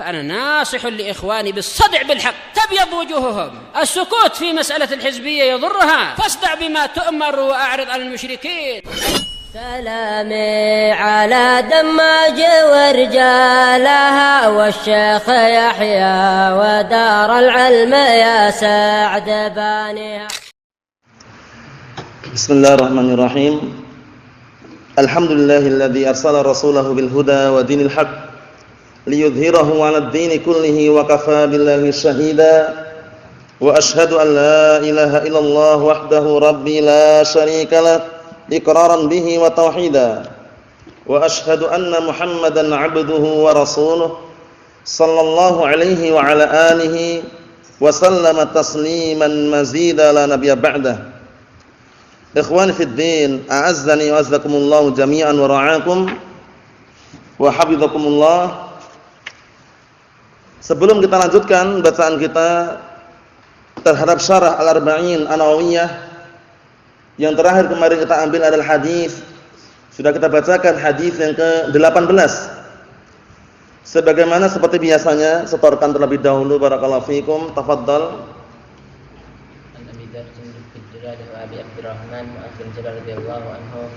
فأنا ناصح لإخواني بالصدع بالحق تبيض وجوههم. السكوت في مسألة الحزبية يضرها، فاصدع بما تؤمر وأعرض عن المشركين. سلامي على دماج ورجالها والشيخ يحيى ودار العلم يا سعد بانيها. بسم الله الرحمن الرحيم. الحمد لله الذي أرسل رسوله بالهدى ودين الحق ليظهره على الدين كله وكفى بالله شهيدا وأشهد أن لا إله إلا الله وحده ربي لا شريك له إقرارا به وتوحيدا وأشهد أن محمدا عبده ورسوله صلى الله عليه وعلى آله وسلم تسليما مزيدا لا نبي بعده. Ikhwani fid din, a'azzani wa azzakumullah jami'an wa ra'akum wa hafizakumullah. Sebelum kita lanjutkan bacaan kita terhadap syarah Al-Arba'in An-Nawawiyah, yang terakhir kemarin kita ambil adalah hadis. Sudah kita bacakan hadis yang ke-18. Sebagaimana seperti biasanya, setorkan terlebih dahulu barakallahu fikum. Tafadhal. Abi Abdurrahman bin Jabal radhiyallahu anhu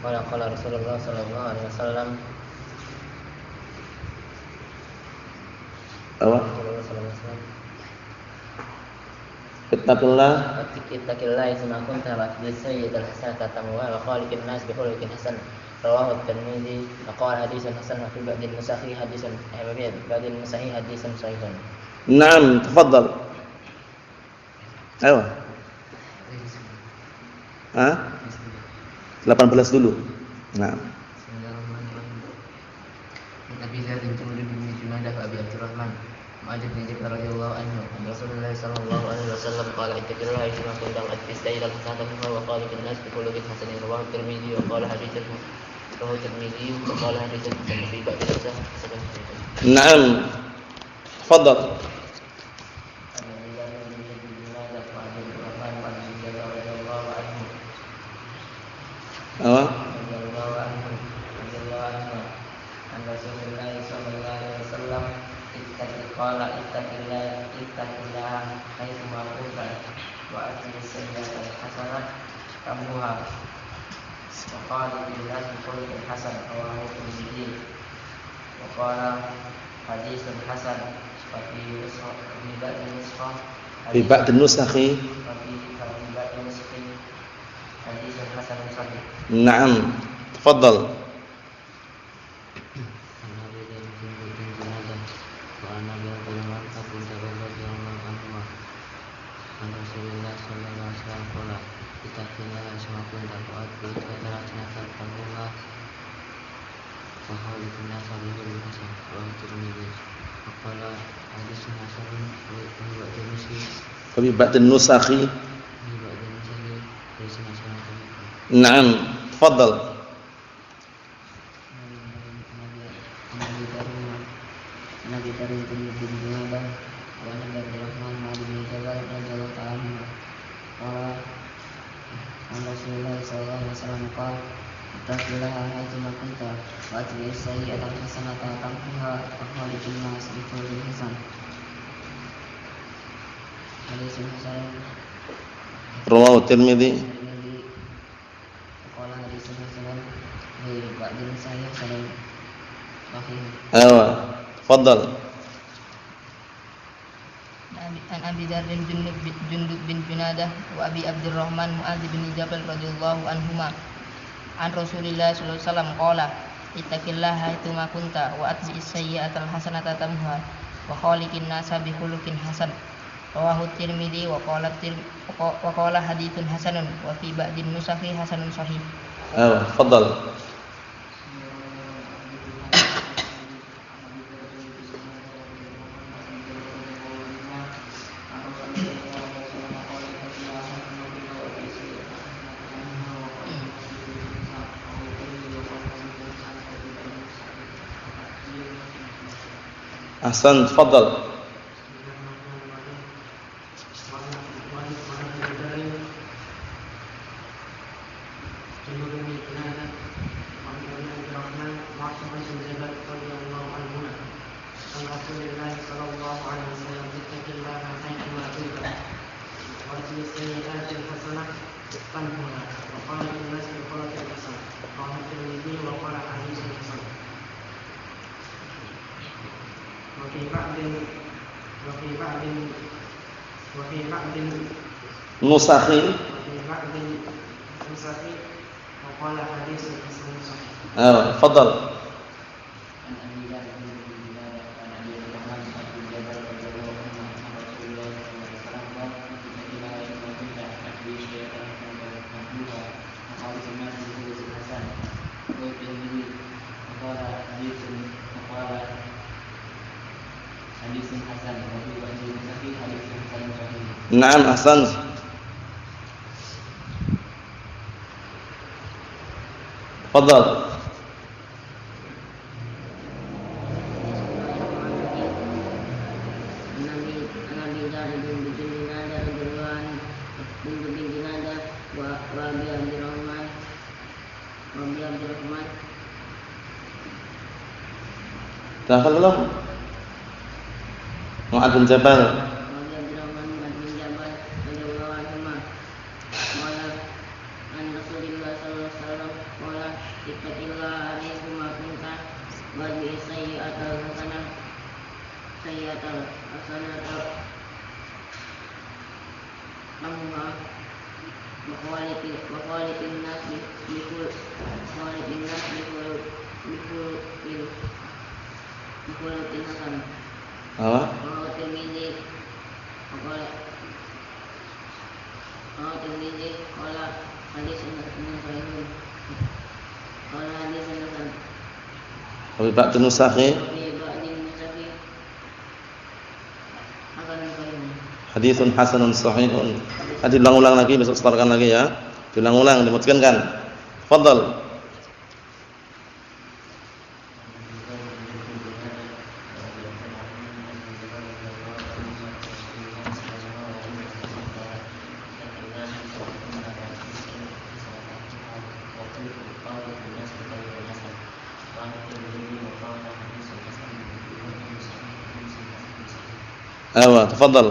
qala Rasulullah sallallahu alaihi wasallam Ittaqillah isma kunta wa sayyid al-hasanata tamwa wa khaliqin nas bi khuluqin hasan rawahu at-Tirmidzi wa qala haditsun hasan wa fi ba'dil musahih haditsun ba'dil musahih haditsun sahihun. Naam, tafadhal. Ayo. 18 dulu. Nah. Bismillahirrahmanirrahim. Nabi Zaid bin Junadah wa Abi Abdurrahman Mu'adz bin Jabal radhiyallahu anhu Rasulullah sallallahu alaihi wasallam qala ittaqillaha isma kunta qad istayla hasanatan wa khaliqin nas bi khuluqin hasanin rawahu at-Tirmidzi wa qala haditsun fi ba'd al-hasan. Naam. Tafadhal. Ittaqillah haitsu ma kunta wa atbi sayyi'ata al-hasanah tamhuha wa khaliqin nas bi khuluqin hasan rawahu at-Tirmidzi wa qala haditsun hasan wa fi ba'd an-nusakhi haditsun hasan sahih. Naam, tafadhal. Fi ba'd an-nusakhi. Naam, tafadhal. Nabi Karim bin Junadah wa Nabi Abdurrahman bin Jabal radhiyallahu ta'ala anhu qala Rasulullah sallallahu alaihi wasallam qala ittaqillaha haitsu ma kunta wa atbi sayyi'ata al-hasanata tamhuha wa khaliqin nas bi khuluqin hasan. Hadis hasan Rawahu Tirmidzi. Qala hadis hasan bi ba'dil sahih sahih. Ayo, tafadhal. An Abi Dzar bin Jundub bin Junadah wa Abi Abdurrahman Mu'adz bin Jabal radhiyallahu anhuma an Rasulillah sallallahu alaihi wasallam qala ittaqillaha haitsu ma kunta wa atbi'is sayyi'atal hasanata tamhuha wa khaliqin nasa bi khuluqin hasan rawahu Tirmidzi wa qala haditsun hasanun wa fi ba'din nusakhi hasanun sahih. Ayo, tafadhal. Ahsan, tafadhal. Rasulillah sallallahu alaihi wasallam ittaqillaha haitsu kunta wa atbi'is sayyi'atal hasanah tamhuha wa qaliqin nas bil khuluqil hasan rawahu Tirmidzi wa qala haditsun hasan. Wa fi ba'din nusakhin wa qala haditsun hasan sahih. Fadal. Naam, ahsan. Fadal. Dahal belum? Mu'adz bin Jabal. Apa? Abi ba'd nusakhi haditsun hasanun sahihun. Diulang-ulang lagi, besok setorkan lagi ya. Diulang-ulang, dimutkan kan. Fadal. تفضل.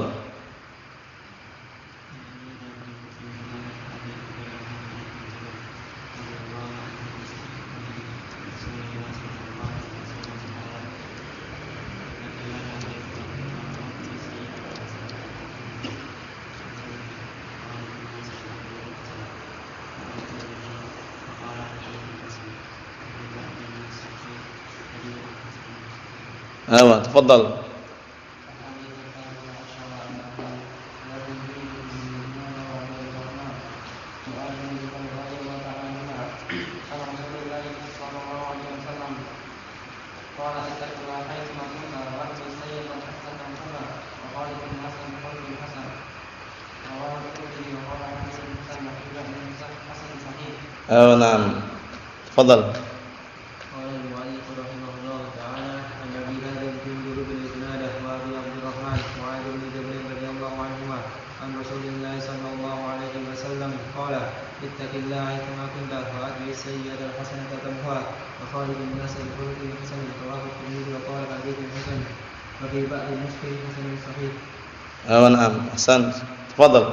تفضل. نعم تفضل. قال المؤلف رحمه الله تعالى عن ابي هذا الجندب بن جناده وابي عبد الرحمن وعاد بن جبل رضي الله عنهما عن رسول الله صلى الله عليه وسلم قال اتق الله حيثما كنت واتبع السيئة الحسنة تمحها وخالق الناس بخلق حسن رواه الترمذي وقال حديث حسن وفي بعض المسلم حسن صحيح. نعم احسنت تفضل.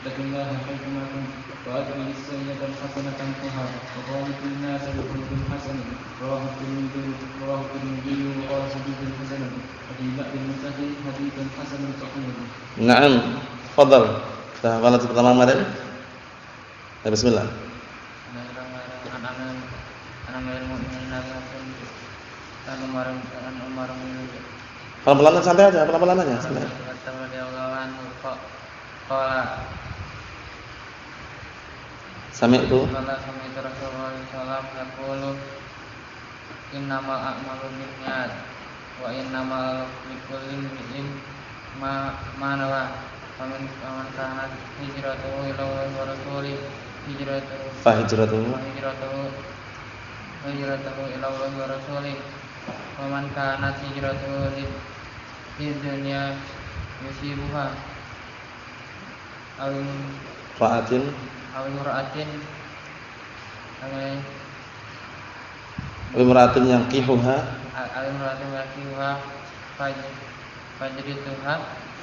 اتق الله حيثما كنت وأتبع السيئة الحسنة تمحها وخالق الناس بخلق حسن رواه الترمذي وقال حديث حسن وفي بعض النسخ حديث حسن صحيح. نعم تفضل. Hafal pertama kemarin? Bismillah. Pelan-pelan santai aja, pelan-pelan aja. Sami'tu Rasulullah sallallahu yaqulu innamal a'malu binniyat wa innamal likulli imrin ma nawa faman kanat hijratuhu ila Allah wa rasulih hijratuhu ila Allah wa rasulih wa man kanat hijratuhu lid dunya yusibuha Fa'atin Imra'atin yang kihuha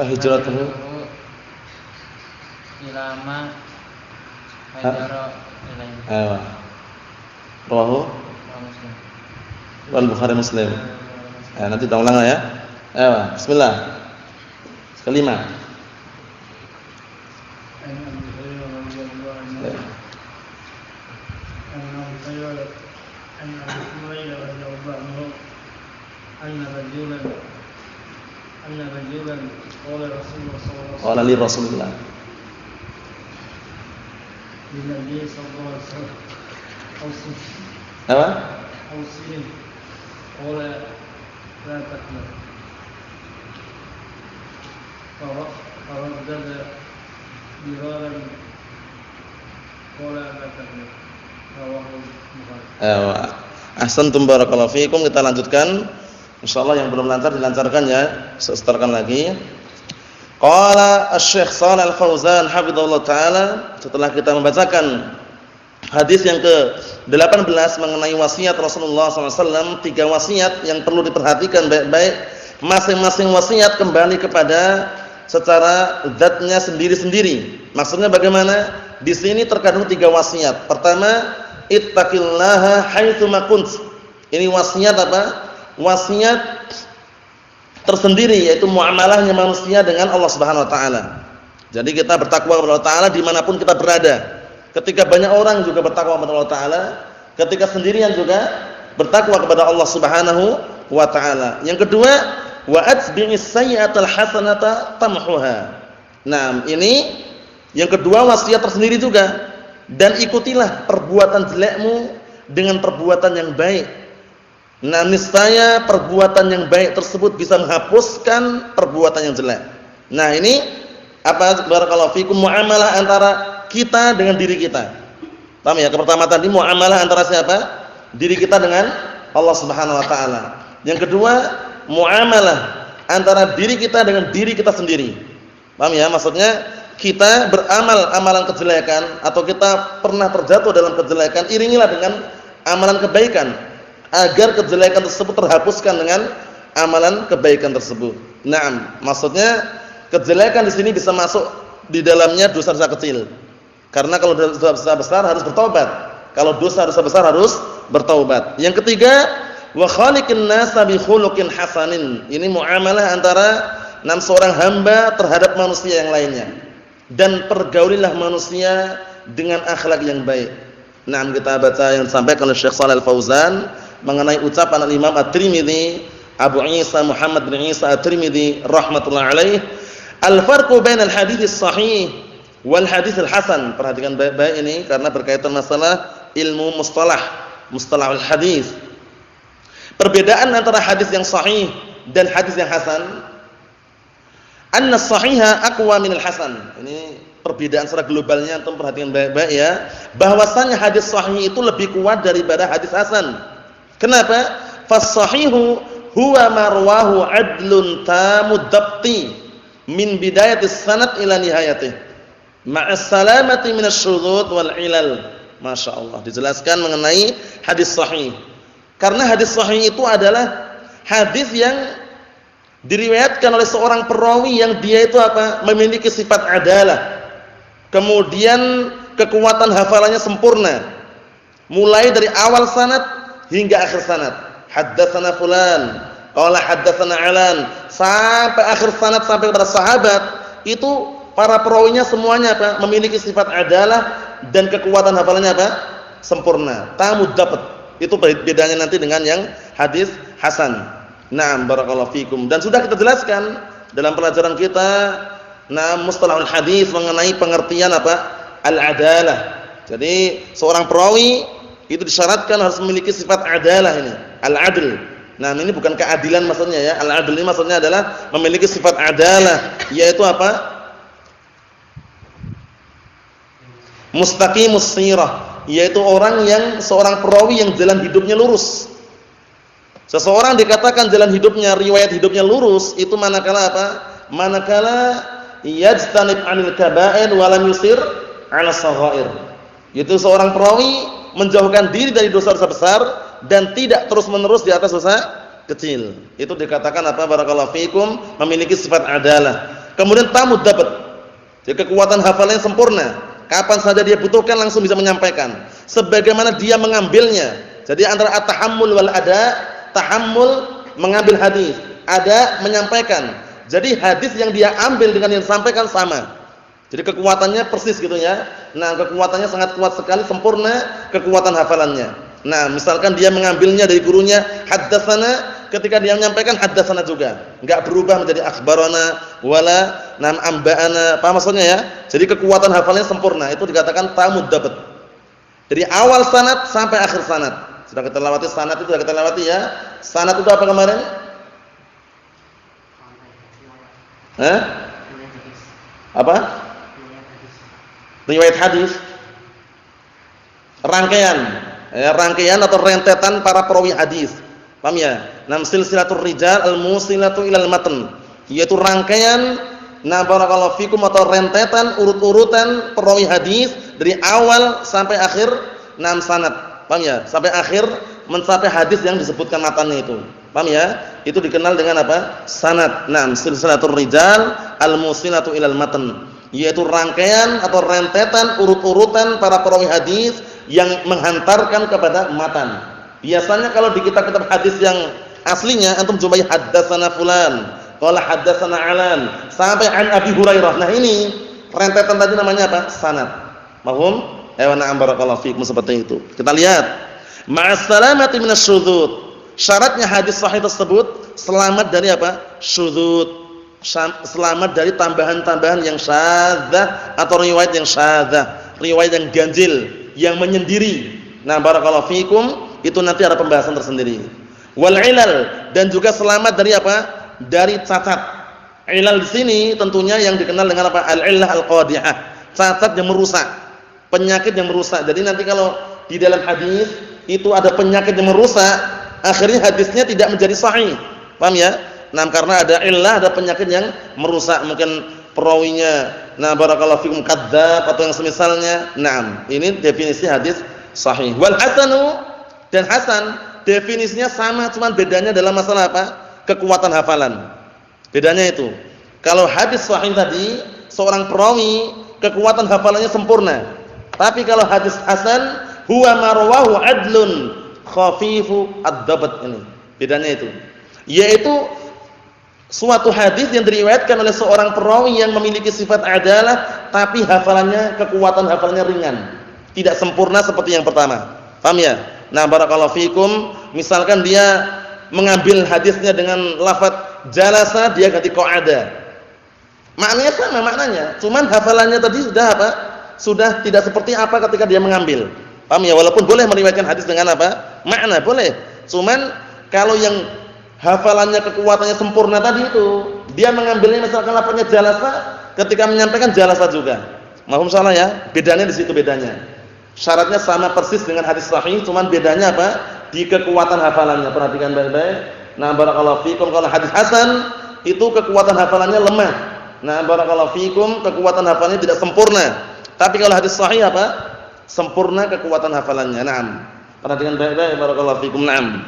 fahijratuhu ilama hajara ilaihi. Rawahu wal Bukhari Muslim. Nanti kita ulang ya. Bismillah. Kelima. Qala li Rasulillah. Apa? Ahsantum barakallahu fiikum. Kita lanjutkan. Insyaallah yang belum lancar dilancarkan ya. Seteruskan lagi. Qala Asy-Syaikh Shalal Al-Fauzan hafizallahu taala, setelah kita membacakan hadis yang ke-18 mengenai wasiat Rasulullah SAW, 3 wasiat yang perlu diperhatikan baik-baik. Masing-masing wasiat kembali kepada secara zatnya sendiri-sendiri. Maksudnya bagaimana? Di sini terkandung 3 wasiat. Pertama, ittaqillaha haitsu ma kunt. Ini wasiat apa? Wasiat tersendiri, yaitu muamalahnya manusia dengan Allah Subhanahu wa taala. Jadi kita bertakwa kepada Allah taala dimanapun kita berada. Ketika banyak orang juga bertakwa kepada Allah taala, ketika sendirian juga bertakwa kepada Allah Subhanahu wa taala. Yang kedua, wa atbi'is sayyi'atal hasanata tamhuha. Nah, ini yang kedua wasiat tersendiri juga. Dan ikutilah perbuatan jelekmu dengan perbuatan yang baik. Nah, niscaya perbuatan yang baik tersebut bisa menghapuskan perbuatan yang jelek. Nah, ini apa barakallahu fikum, muamalah antara kita dengan diri kita. Paham ya? Pertama tadi muamalah antara siapa? Diri kita dengan Allah Subhanahu wa taala. Yang kedua, muamalah antara diri kita dengan diri kita sendiri. Paham ya? Maksudnya kita beramal amalan kejelekan atau kita pernah terjatuh dalam kejelekan, iringilah dengan amalan kebaikan agar kejelekan tersebut terhapuskan dengan amalan kebaikan tersebut. Naam, maksudnya kejelekan di sini bisa masuk di dalamnya dosa-dosa kecil. Karena kalau dosa besar harus bertaubat. Kalau dosa besar harus bertaubat. Yang ketiga, wa khaliqin nasa bi khuluqin hasanin. Ini muamalah antara seorang hamba terhadap manusia yang lainnya. Dan pergaulilah manusia dengan akhlak yang baik. Naam, kita baca yang disampaikan oleh Syekh Shalal Al-Fauzan mengenai ucapan Al-Imam At-Tirmidzi, Abu Isa Muhammad bin Isa At-Tirmidzi rahmatullah alaih, al-farqu bainal hadits sahih wal hadits al-hasan. Perhatikan baik-baik ini karena berkaitan masalah ilmu mustalahul hadis. Perbedaan antara hadis yang sahih dan hadis yang hasan. Anna sahiha aqwa minal hasan. Ini perbedaan secara globalnya, antum perhatikan baik-baik ya. Bahwasanya hadis sahih itu lebih kuat daripada hadis hasan. Kenapa? Fas-sahihu huwa marwahu adlun tamud dabti min bidayatis sanad ila nihayatih ma'as salamati minasy syudud wal ilal. Masyaallah, dijelaskan mengenai hadis sahih. Karena hadis sahih itu adalah hadis yang diriwayatkan oleh seorang perawi yang dia itu apa? Memiliki sifat adalah. Kemudian kekuatan hafalannya sempurna. Mulai dari awal sanad hingga akhir sanad. Haddatsana fulan, qala haddatsana alan, sampai akhir sanad sampai kepada sahabat. Itu para perawinya semuanya apa? Memiliki sifat adalah dan kekuatan hafalannya apa? Sempurna. Tamud dapat. Itu bedanya nanti dengan yang hadis hasan. Naam, barakallahu fikum. Dan sudah kita jelaskan dalam pelajaran kita mustalahul hadis mengenai pengertian apa? Al-adalah. Jadi seorang perawi itu disyaratkan harus memiliki sifat adalah ini, al-adl. Nah, ini bukan keadilan maksudnya ya. Al-adl ini maksudnya adalah memiliki sifat adalah, yaitu apa? Mustaqimus sirah, yaitu orang yang seorang perawi yang jalan hidupnya lurus. Seseorang dikatakan jalan hidupnya, riwayat hidupnya lurus, itu manakala apa? Manakala yajtanib 'anil kaba'ir wa lam yusir 'ala shaghair. Yaitu seorang perawi menjauhkan diri dari dosa-dosa besar dan tidak terus-menerus di atas dosa kecil. Itu dikatakan apa? Barakallahu fikum, memiliki sifat adalah. Kemudian tamud dapat. Jadi kekuatan hafalannya sempurna. Kapan saja dia butuhkan langsung bisa menyampaikan. Sebagaimana dia mengambilnya. Jadi antara at-tahammul wal ada, tahammul mengambil hadis, ada menyampaikan. Jadi hadis yang dia ambil dengan yang disampaikan sama. Jadi kekuatannya persis gitu ya. Nah, kekuatannya sangat kuat sekali, sempurna kekuatan hafalannya. Nah, misalkan dia mengambilnya dari gurunya haddatsana, ketika dia menyampaikan haddatsana juga. Enggak berubah menjadi akhbarana wala nam amba'ana. Apa maksudnya ya? Jadi kekuatan hafalannya sempurna. Itu dikatakan tamud dapat. Dari awal sanad sampai akhir sanad. Sudah kita lewati sanad itu, sudah kita lewati ya. Sanad itu apa kemarin? Apa? Riwayat hadis. Rangkaian, rangkaian atau rentetan para perawi hadis. Paham ya? Nam silsilatur rijal al-musilatu ilal matan. Yaitu rangkaian barakallahu fikum atau rentetan urut-urutan perawi hadis dari awal sampai akhir sanad. Paham ya? Sampai akhir mencapai hadis yang disebutkan matannya itu. Paham ya? Itu dikenal dengan apa? Sanad. Silsilatur rijal al-musilatu ilal matan. Yaitu rangkaian atau rentetan urut-urutan para perawi hadis yang menghantarkan kepada matan. Biasanya kalau di kitab-kitab hadis yang aslinya antum jumpai haddatsana fulan, qala haddatsana alan sampai an Abi Hurairah. Nah, ini rentetan tadi namanya apa? Sanad. Paham? Na'am barakallahu fiikum, seperti itu. Kita lihat. Ma'as salamati minasyudzud. Syaratnya hadis sahih tersebut selamat dari apa? Syudzud. Selamat dari tambahan-tambahan yang syadzah atau riwayat yang syadzah, riwayat yang ganjil, yang menyendiri. Nah, barakallahu fikum, itu nanti ada pembahasan tersendiri. Wal ilal, dan juga selamat dari apa? Dari cacat. Ilal di sini tentunya yang dikenal dengan apa? Al-illah al-qadhi'ah, cacat yang merusak, penyakit yang merusak. Jadi nanti kalau di dalam hadis itu ada penyakit yang merusak, akhirnya hadisnya tidak menjadi sahih. Paham ya? Nah, karena ada illah, ada penyakit yang merusak, mungkin perawinya barakallahu fikum kadzdzab atau yang semisalnya. Nah, ini definisi hadis sahih. Wal hasanu, dan hasan definisinya sama, cuman bedanya dalam masalah apa? Kekuatan hafalan. Bedanya itu. Kalau hadis sahih tadi seorang perawi kekuatan hafalannya sempurna. Tapi kalau hadis hasan huwa marwahu adlun khafifu ad-dabt, ini. Bedanya itu. Yaitu suatu hadis yang diriwayatkan oleh seorang perawi yang memiliki sifat adalah tapi hafalannya, kekuatan hafalannya ringan, tidak sempurna seperti yang pertama. Paham ya? Nah, barakallahu fikum, misalkan dia mengambil hadisnya dengan lafaz jalasa, dia ganti qa'ada. Maknanya sama maknanya, cuman hafalannya tadi sudah apa? Sudah tidak seperti apa ketika dia mengambil. Paham ya? Walaupun boleh meriwayatkan hadis dengan apa? Makna boleh. Cuman kalau yang hafalannya, kekuatannya sempurna tadi itu, dia mengambilnya misalkan lafaznya jalasa, ketika menyampaikan jalasa juga. Mahum salah ya? Bedanya di situ bedanya. Syaratnya sama persis dengan hadis sahih, cuman bedanya apa? Di kekuatan hafalannya. Perhatikan baik-baik. Nah, barakallahu fikum, kalau hadis hasan itu kekuatan hafalannya lemah. Nah, barakallahu fikum, kekuatan hafalannya tidak sempurna. Tapi kalau hadis sahih apa? Sempurna kekuatan hafalannya. Naam. Perhatikan baik-baik, barakallahu fikum. Naam.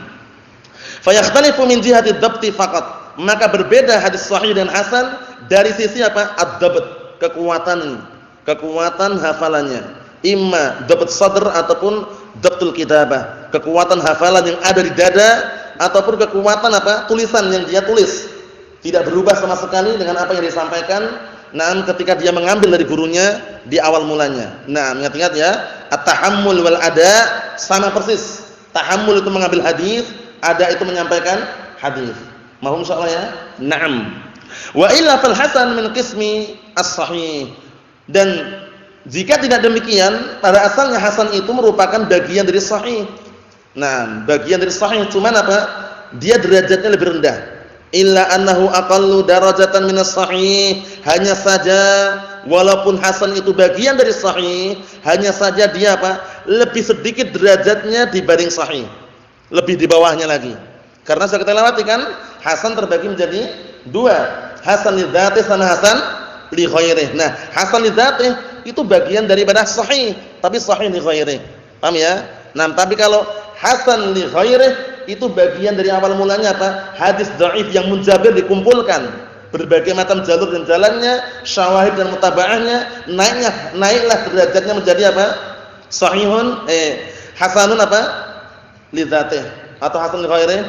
Fayakhtalifu min jihati dhabti faqat. Maka berbeda hadis sahih dan hasan dari sisi apa? Ad-dhabt, kekuatan hafalannya. Imma dhabt sadr ataupun dhabtul kitabah, kekuatan hafalan yang ada di dada, ataupun kekuatan apa? Tulisan yang dia tulis. Tidak berubah sama sekali dengan apa yang disampaikan. Nah, ketika dia mengambil dari gurunya di awal mulanya. Nah, ingat-ingat ya, at-tahammul wal ada sama persis. Tahammul itu mengambil hadis, ada itu menyampaikan hadis. Mahum insyaallah ya? Naam. Wa illa fal hasan min qismi as-sahih. Dan jika tidak demikian, pada asalnya hasan itu merupakan bagian dari sahih. Nah, bagian dari sahih cuman apa? Dia derajatnya lebih rendah. Illa annahu aqallu darajatan minas sahih. Hanya saja walaupun hasan itu bagian dari sahih, hanya saja dia apa? Lebih sedikit derajatnya dibanding sahih. Lebih di bawahnya lagi. Karena sudah kita lewati kan, hasan terbagi menjadi dua, hasan lidzati sama hasan li ghairihi. Nah, hasan li dzatihi itu bagian daripada sahih, tapi sahih li ghairihi. Paham ya? Nah, tapi kalau hasan li ghairihi itu bagian dari awal mulanya apa? Hadis dhaif yang munjabir dikumpulkan, berbagai macam jalur dan jalannya, syawahid dan mutaba'ahnya, naiklah derajatnya menjadi apa? Sahihun hasanun apa? Li dzatihi atau hasan li ghairihi?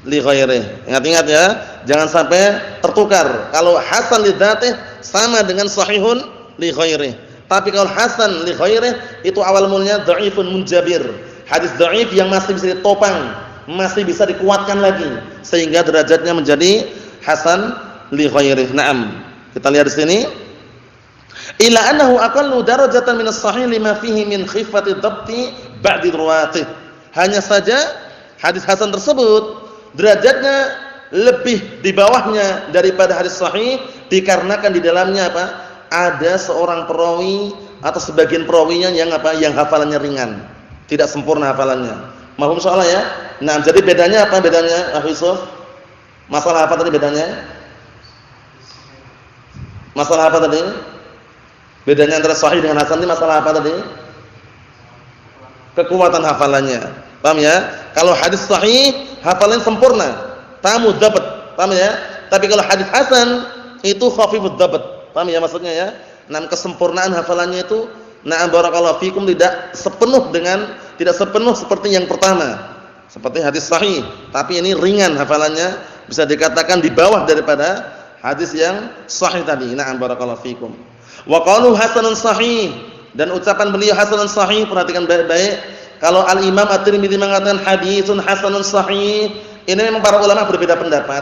Li ghairihi. Ingat-ingat ya, jangan sampai tertukar. Kalau hasan li dzatihi sama dengan sahihun li ghairihi. Tapi kalau hasan li ghairihi itu awal mulanya dhaifun munjabir. Hadis dhaif yang masih bisa ditopang, masih bisa dikuatkan lagi sehingga derajatnya menjadi hasan li ghairihi. Naam. Kita lihat di sini. Ila annahu aqallu darajatan min as-sahih lima fihi min khifati dhabti ba'di ruwatih. Hanya saja hadis hasan tersebut derajatnya lebih di bawahnya daripada hadis sahih dikarenakan di dalamnya apa? Ada seorang perawi atau sebagian perawinya yang apa? Yang hafalannya ringan, tidak sempurna hafalannya. Mahum soalnya ya. Nah, jadi bedanya apa bedanya, Ahli Yusuf? Masalah apa tadi bedanya? Masalah apa tadi? Bedanya antara sahih dengan hasan ini masalah apa tadi? Kekuatan hafalannya. Paham ya? Kalau hadis sahih hafalan sempurna, tamu dapat, paham ya? Tapi kalau hadis hasan itu khafifud dapat, paham ya maksudnya ya? Nah, kesempurnaan hafalannya itu na'am barakallahu fikum tidak sepenuh seperti yang pertama. Seperti hadis sahih, tapi ini ringan hafalannya, bisa dikatakan di bawah daripada hadis yang sahih tadi. Na'am barakallahu fikum. Wa qalu hasanun sahih, dan ucapan beliau hasanun sahih, perhatikan baik-baik. Kalau Al-Imam At-Tirmidzi mengatakan haditsun hasanun sahih, ini memang para ulama berbeda pendapat.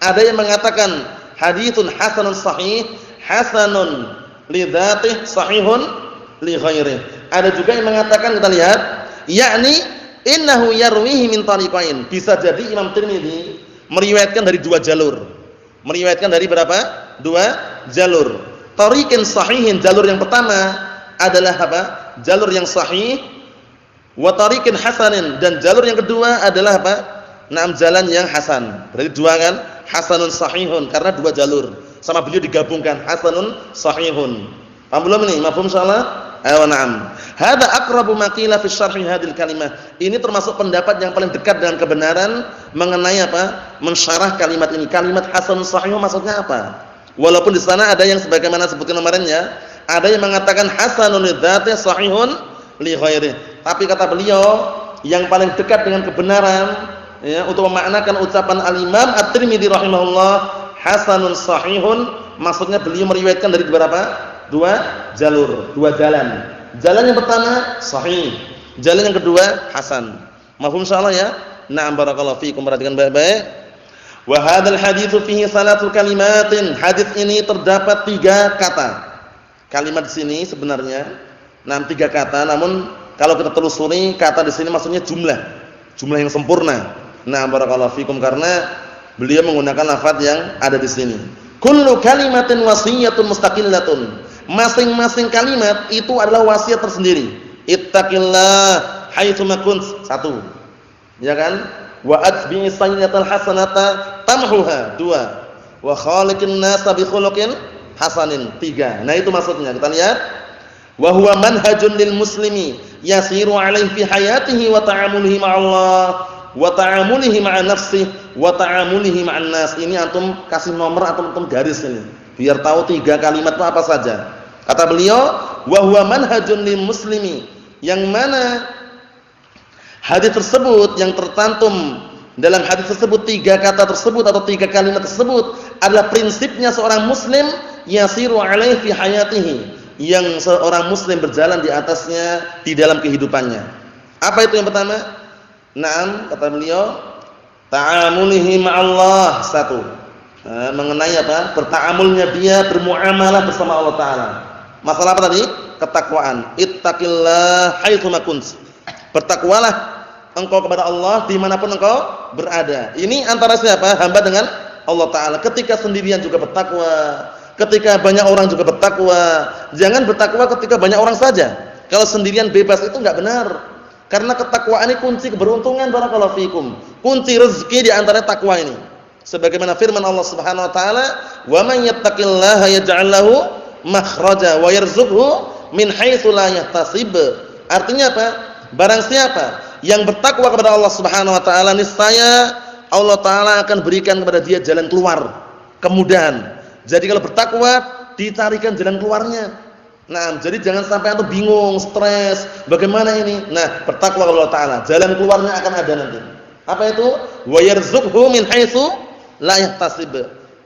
Ada yang mengatakan haditsun hasanun sahih, hasanun li dzatihi, sahihun li ghairihi. Ada juga yang mengatakan, kita lihat, yakni innahu yarwihi min tariqain. Bisa jadi Imam Tirmidzi meriwayatkan dari dua jalur. Meriwayatkan dari berapa? Dua jalur. Tariqin sahihin, jalur yang pertama adalah apa? Jalur yang sahih. Wa tariqin hasanin, dan jalur yang kedua adalah apa? Naam, jalan yang hasan. Berarti dua kan? Hasanun sahihun, karena dua jalur. Sama beliau digabungkan hasanun sahihun. Paham belum ini? Mafhum insyaallah? Ayo na'am. Hada aqrabu ma qila fi syarhi hadhil kalimah. Ini termasuk pendapat yang paling dekat dengan kebenaran mengenai apa? Mensyarah kalimat ini. Kalimat hasanun sahihun maksudnya apa? Walaupun di sana ada yang sebagaimana sebutkan kemarin ya, ada yang mengatakan hasanun li dzatihi, sahihun li ghairihi. Tapi kata beliau yang paling dekat dengan kebenaran ya, untuk memaknakan ucapan Al-Imam At-Tirmidzi rahimahullah hasanun sahihun, maksudnya beliau meriwayatkan dari berapa? Dua jalur, dua jalan. Jalan yang pertama sahih, jalan yang kedua hasan. Mafhum insyaallah ya? Na'am barakallahu fiikum, perhatikan baik-baik. Wa hadzal haditsu fihi salatu kalimatin. Hadis ini terdapat 3 kata. Kalimat di sini sebenarnya 3 kata, namun kalau kita telusuri kata di sini maksudnya jumlah yang sempurna. Nah, barakallahu fikum, karena beliau menggunakan lafaz yang ada di sini. Kullu kalimatin wasiyatun mustaqillatun. Masing-masing kalimat itu adalah wasiat tersendiri. Ittaqillah haitsu ma kunt, 1. Ya kan? Wa atbi'is sayyi'atal hasanata tamhuha, 2. Wa khaliqin nasa bi khuluqin hasanin, 3. Nah, itu maksudnya. Kita lihat. Wa huwa manhajun lil muslimi yasiru alaihi fi hayatihi wa ta'amulihi ma'allah wa ta'amulihi ma'an nafsihi wa ta'amulihi ma'an nas. Ini antum kasih nomor atau antum garis ini biar tahu 3 kalimat itu apa saja. Kata beliau, wa huwa manhajun lil muslimi, yang mana hadis tersebut yang tercantum dalam hadis tersebut, 3 kata tersebut atau 3 kalimat tersebut adalah prinsipnya seorang muslim yasiru alaihi fi hayatihi, yang seorang muslim berjalan di atasnya di dalam kehidupannya. Apa itu yang pertama? Naam, kata beliau, ta'amulihi ma'allah, 1. Mengenai apa? Berta'amulnya dia, bermuamalah bersama Allah Ta'ala. Masalah apa tadi? Ketakwaan. Ittaqillah haitsu ma kunt. Bertakwalah engkau kepada Allah dimanapun engkau berada. Ini antara siapa? Hamba dengan Allah Ta'ala. Ketika sendirian juga bertakwa, ketika banyak orang juga bertakwa. Jangan bertakwa ketika banyak orang saja. Kalau sendirian bebas itu enggak benar. Karena ketakwaan ini kunci keberuntungan, barakallahu fikum. Kunci rezeki di antara takwa ini. Sebagaimana firman Allah Subhanahu wa taala, "Wa man yattaqillaha yaj'al lahu makhraja wa yarzuqhu min haitsu la yahtasib." Artinya apa? Barang siapa yang bertakwa kepada Allah Subhanahu wa taala, niscaya Allah taala akan berikan kepada dia jalan keluar, kemudahan. Jadi kalau bertakwa dicarikan jalan keluarnya. Nah, jadi jangan sampai antum bingung, stres, bagaimana ini? Nah, bertakwa kepada Allah taala, jalan keluarnya akan ada nanti. Apa itu? Wa yarzuqhu min haitsu la yahtasib.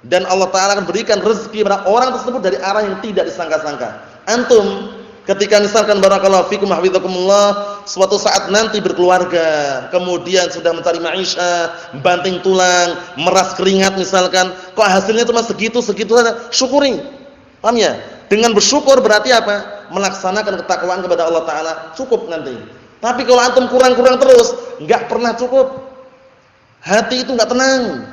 Dan Allah taala akan berikan rezeki kepada orang tersebut dari arah yang tidak disangka-sangka. Antum ketika misalkan barakallahu fikum hafizakumullah suatu saat nanti berkeluarga, kemudian sudah mencari maisha, banting tulang, meras keringat misalkan, kok hasilnya cuma segitu saja, syukuri. Paham ya? Dengan bersyukur berarti apa? Melaksanakan ketakwaan kepada Allah taala, cukup nanti. Tapi kalau antum kurang-kurang terus, enggak pernah cukup. Hati itu enggak tenang.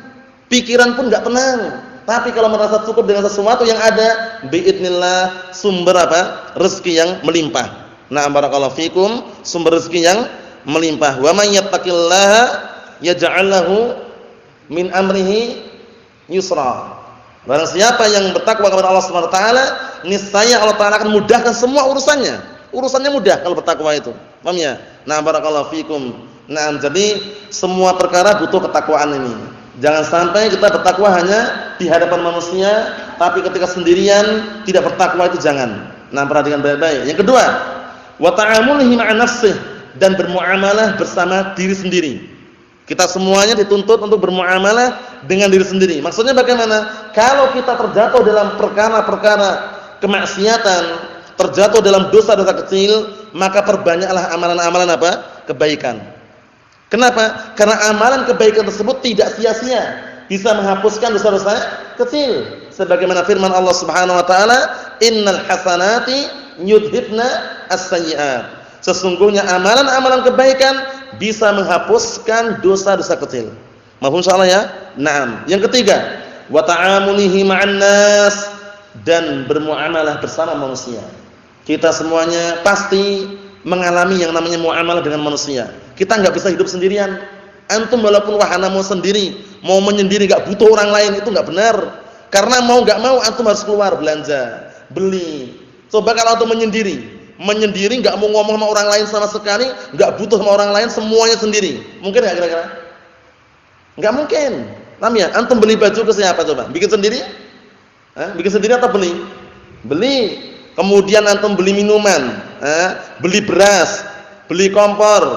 Pikiran pun enggak tenang. Tapi kalau merasa cukup dengan sesuatu yang ada, biidznillah sumber apa? Rezeki yang melimpah. Nah, barakallahu fikum, sumber rezeki yang melimpah. Wa may yattaqillaha yaj'al lahu min amrihi yusra. Barang siapa yang bertakwa kepada Allah Subhanahu wa taala, niscaya Allah taala akan mudahkan semua urusannya. Urusannya mudah kalau bertakwa itu. Paham ya? Nah, barakallahu fikum. Nah, jadi semua perkara butuh ketakwaan ini. Jangan sampai kita bertakwa hanya di hadapan manusia, tapi ketika sendirian tidak bertakwa itu jangan. Nah, perhatikan baik-baik. Yang kedua, wa ta'amulihi ma'a nafsihi, dan bermuamalah bersama diri sendiri. Kita semuanya dituntut untuk bermuamalah dengan diri sendiri. Maksudnya bagaimana? Kalau kita terjatuh dalam perkara-perkara kemaksiatan, terjatuh dalam dosa-dosa kecil, maka perbanyaklah amalan-amalan apa? Kebaikan. Kenapa? Karena amalan kebaikan tersebut tidak sia-sia, bisa menghapuskan dosa-dosa kecil. Sebagaimana firman Allah Subhanahu wa taala, "Innal hasanati yudhibna as-sayyi'at." Sesungguhnya amalan-amalan kebaikan bisa menghapuskan dosa-dosa kecil. Mahfum insyaallah ya? Naam. Yang ketiga, wa ta'amulihi ma'an nas, dan bermuamalah bersama manusia. Kita semuanya pasti mengalami yang namanya muamalah dengan manusia. Kita enggak bisa hidup sendirian. Antum walaupun wahana mau sendiri, mau menyendiri, enggak butuh orang lain, itu enggak benar. Karena mau enggak mau antum harus keluar belanja, beli. Coba kalau antum menyendiri enggak mau ngomong sama orang lain sama sekali, enggak butuh sama orang lain, semuanya sendiri. Mungkin enggak kira-kira? Enggak mungkin. Namanya antum beli baju ke siapa coba? Bikin sendiri? Bikin sendiri atau beli? Beli. Kemudian antum beli minuman, beli beras, beli kompor,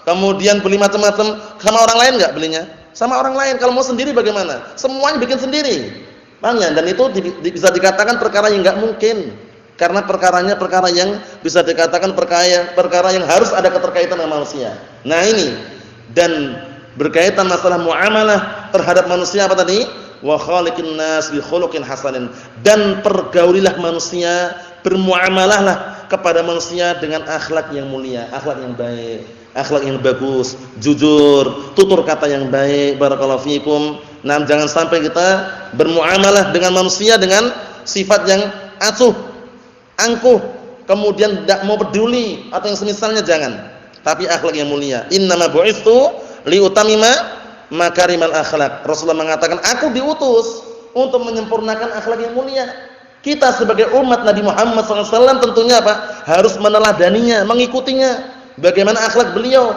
kemudian beli macam-macam, sama orang lain enggak belinya? Sama orang lain. Kalau mau sendiri bagaimana? Semuanya bikin sendiri. Paham ya? Dan itu bisa dikatakan perkara yang enggak mungkin. Karena perkaranya perkara yang bisa dikatakan perkara yang harus ada keterkaitan dengan manusia. Nah, ini. Dan berkaitan masalah muamalah terhadap manusia apa tadi? Wa khaliqin nas bi khuluqin hasanin. Dan pergaulilah manusia, bermuamalahlah kepada manusia dengan akhlak yang mulia, akhlak yang baik, akhlak yang bagus, jujur, tutur kata yang baik. Barakallahu fikum. Nah, jangan sampai kita bermuamalah dengan manusia dengan sifat yang acuh, angkuh, kemudian tidak mau peduli atau yang semisalnya, jangan. Tapi akhlak yang mulia. Innama bu'itsu liutamima makarimal akhlak. Rasulullah mengatakan, aku diutus untuk menyempurnakan akhlak yang mulia. Kita sebagai umat Nabi Muhammad SAW tentunya apa? Harus meneladaninya, mengikutinya. Bagaimana akhlak beliau?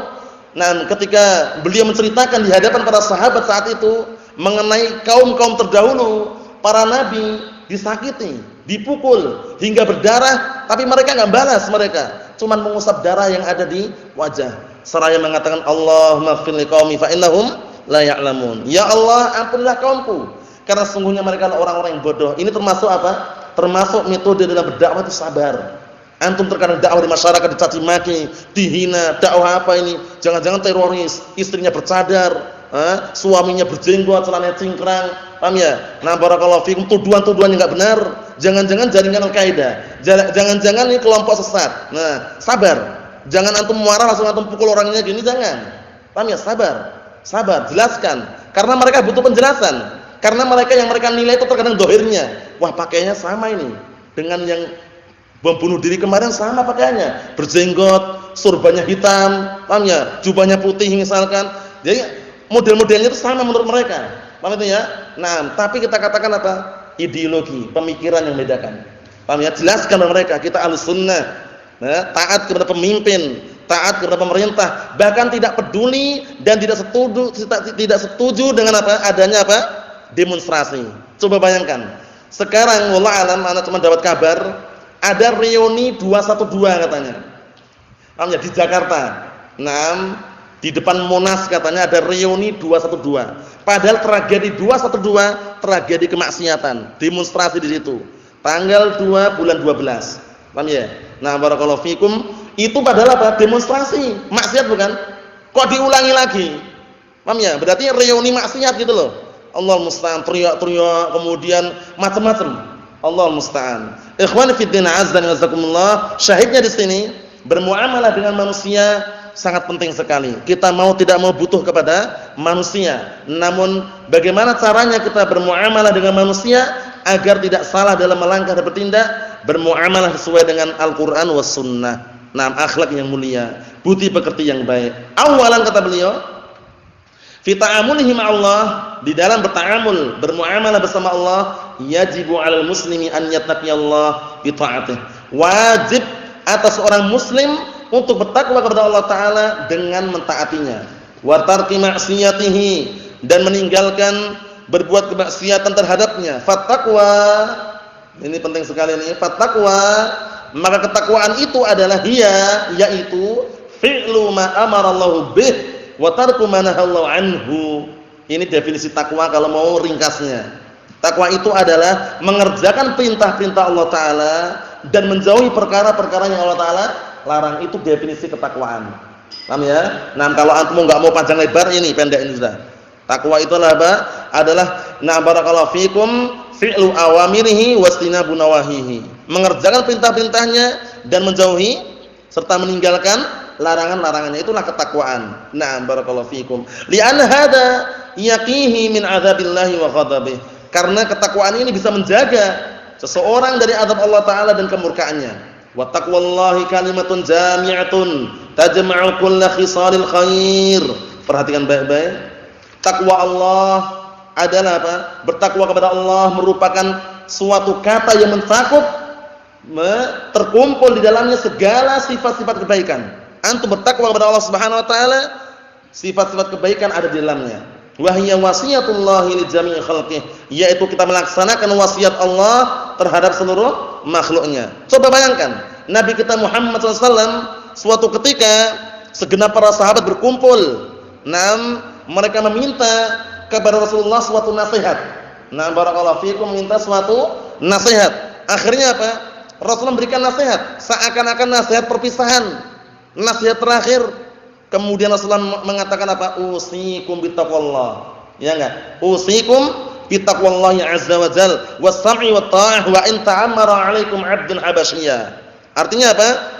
Nah, ketika beliau menceritakan di hadapan para sahabat saat itu mengenai kaum-kaum terdahulu, para nabi disakiti, dipukul hingga berdarah, tapi mereka enggak balas, mereka cuman mengusap darah yang ada di wajah. Seraya mengatakan, Allahumma ighfir liqaumi fa innahum la ya'lamun. Ya Allah, ampunilah kaumku, karena sungguhnya mereka adalah orang-orang yang bodoh. Ini termasuk apa? Termasuk metode dalam berdakwah itu sabar. Antum terkadang dakwah di masyarakat dicaci maki, dihina, dakwah apa ini? Jangan-jangan teroris, istrinya bercadar, suaminya berjenggot, celananya cingkrang. Paham ya? Nah, barakallahu fikum, tuduhan-tuduhan yang enggak benar. Jangan-jangan jaringan Al-Qaeda. Jangan-jangan ini kelompok sesat. Nah, sabar. Jangan antum marah langsung antum pukul orangnya gini, jangan. Paham ya? Sabar. Sabar, jelaskan. Karena mereka butuh penjelasan. Karena mereka yang mereka nilai itu terkadang dohirnya. Wah, pakaiannya sama ini dengan yang bom bunuh diri kemarin, sama pakaiannya. Berjenggot, surbannya hitam, paham ya? Jubahnya putih misalkan. Jadi model-modelnya itu sama menurut mereka. Paham itu ya? Nah, tapi kita katakan apa? Ideologi, pemikiran yang membedakan. Paham ya? Jelaskan kepada mereka, kita Ahlussunnah, nah, taat kepada pemimpin, taat kepada pemerintah, bahkan tidak peduli dan tidak setuju dengan apa? Adanya apa? Demonstrasi. Coba bayangkan. Sekarang wallah alam ana cuma dapat kabar ada reuni 212 katanya. Paham ya? Di Jakarta. Nah, di depan Monas katanya ada reuni 212. Padahal tragedi 212 tragedi kemaksiatan, demonstrasi di situ. Tanggal 2 bulan 12. Paham ya? Nah, barakallahu fikum, itu padahal apa? Demonstrasi, maksiat bukan? Kok diulangi lagi? Paham ya? Berarti reuni maksiat gitu loh. Allah musta'an, teriak-teriak kemudian macam-macam. Allah musta'an. Ikhwani fid din, azza wa jazakumullah, syahidnya di sini bermuamalah dengan manusia sangat penting sekali. Kita mau tidak mau butuh kepada manusia. Namun bagaimana caranya kita bermuamalah dengan manusia agar tidak salah dalam melangkah dan bertindak, bermuamalah sesuai dengan Al-Qur'an was sunnah. Nah, akhlak yang mulia, budi pekerti yang baik. Awalan kata beliau, fi ta'amulihi ma'allah, di dalam berta'amul, bermuamalah bersama Allah, yajibu 'alal muslimi an yattaqiyallah bi ta'atih. Wajib atas orang muslim untuk bertakwa kepada Allah Ta'ala dengan mentaatinya, wa tarki ma'siyatihi, dan meninggalkan berbuat kemaksiatan terhadapnya. Fattaqwa, ini penting sekali ini, fattaqwa, maka ketakwaan itu adalah yaitu fi'lu ma amarallahu bih wa tarku ma nahallahu anhu. Ini definisi takwa kalau mau ringkasnya. Takwa itu adalah mengerjakan perintah-perintah Allah Ta'ala dan menjauhi perkara-perkara yang Allah Ta'ala larang. Itu definisi ketakwaan. Paham ya? Nah, kalau antum enggak mau panjang lebar, ini pendek ini sudah. Takwa itu adalah apa? Adalah na barakallahu fikum fi'lu awamirihi wastinabu nawahihi. Mengerjakan perintah-perintahnya dan menjauhi serta meninggalkan larangan-larangannya. Itulah ketakwaan. Nah, barakallahu fikum. Li'anna hada yaqihi min adzabillahi wa ghadabih. Karena ketakwaan ini bisa menjaga seseorang dari azab Allah Ta'ala dan kemurkaannya. Wa taqwallahi kalimatun jami'atun tajma'u kulla khisalil khair. Perhatikan baik-baik. Takwa Allah adalah apa? Bertakwa kepada Allah merupakan suatu kata yang mencakup, terkumpul di dalamnya segala sifat-sifat kebaikan. Antum bertakwa kepada Allah Subhanahu wa taala, sifat-sifat kebaikan ada di dalamnya. Wa hiya wasiyatullahi li jami'i khalqih, yaitu kita melaksanakan wasiat Allah terhadap seluruh makhluknya. Coba bayangkan, Nabi kita Muhammad SAW suatu ketika segenap para sahabat berkumpul. Mereka meminta kepada Rasulullah suatu nasihat. Nah, barakallahu fiikum, minta suatu nasihat. Akhirnya apa? Rasulullah memberikan nasihat, seakan-akan nasihat perpisahan, nasihat terakhir. Kemudian Rasulullah mengatakan apa? Usikum bittaqwallah. Ya enggak? Usikum bittaqwallah azza wa jalla was-sam'i wat-tha'ah wa in ta'ammara 'alaikum 'abdun habasyiyya. Artinya apa?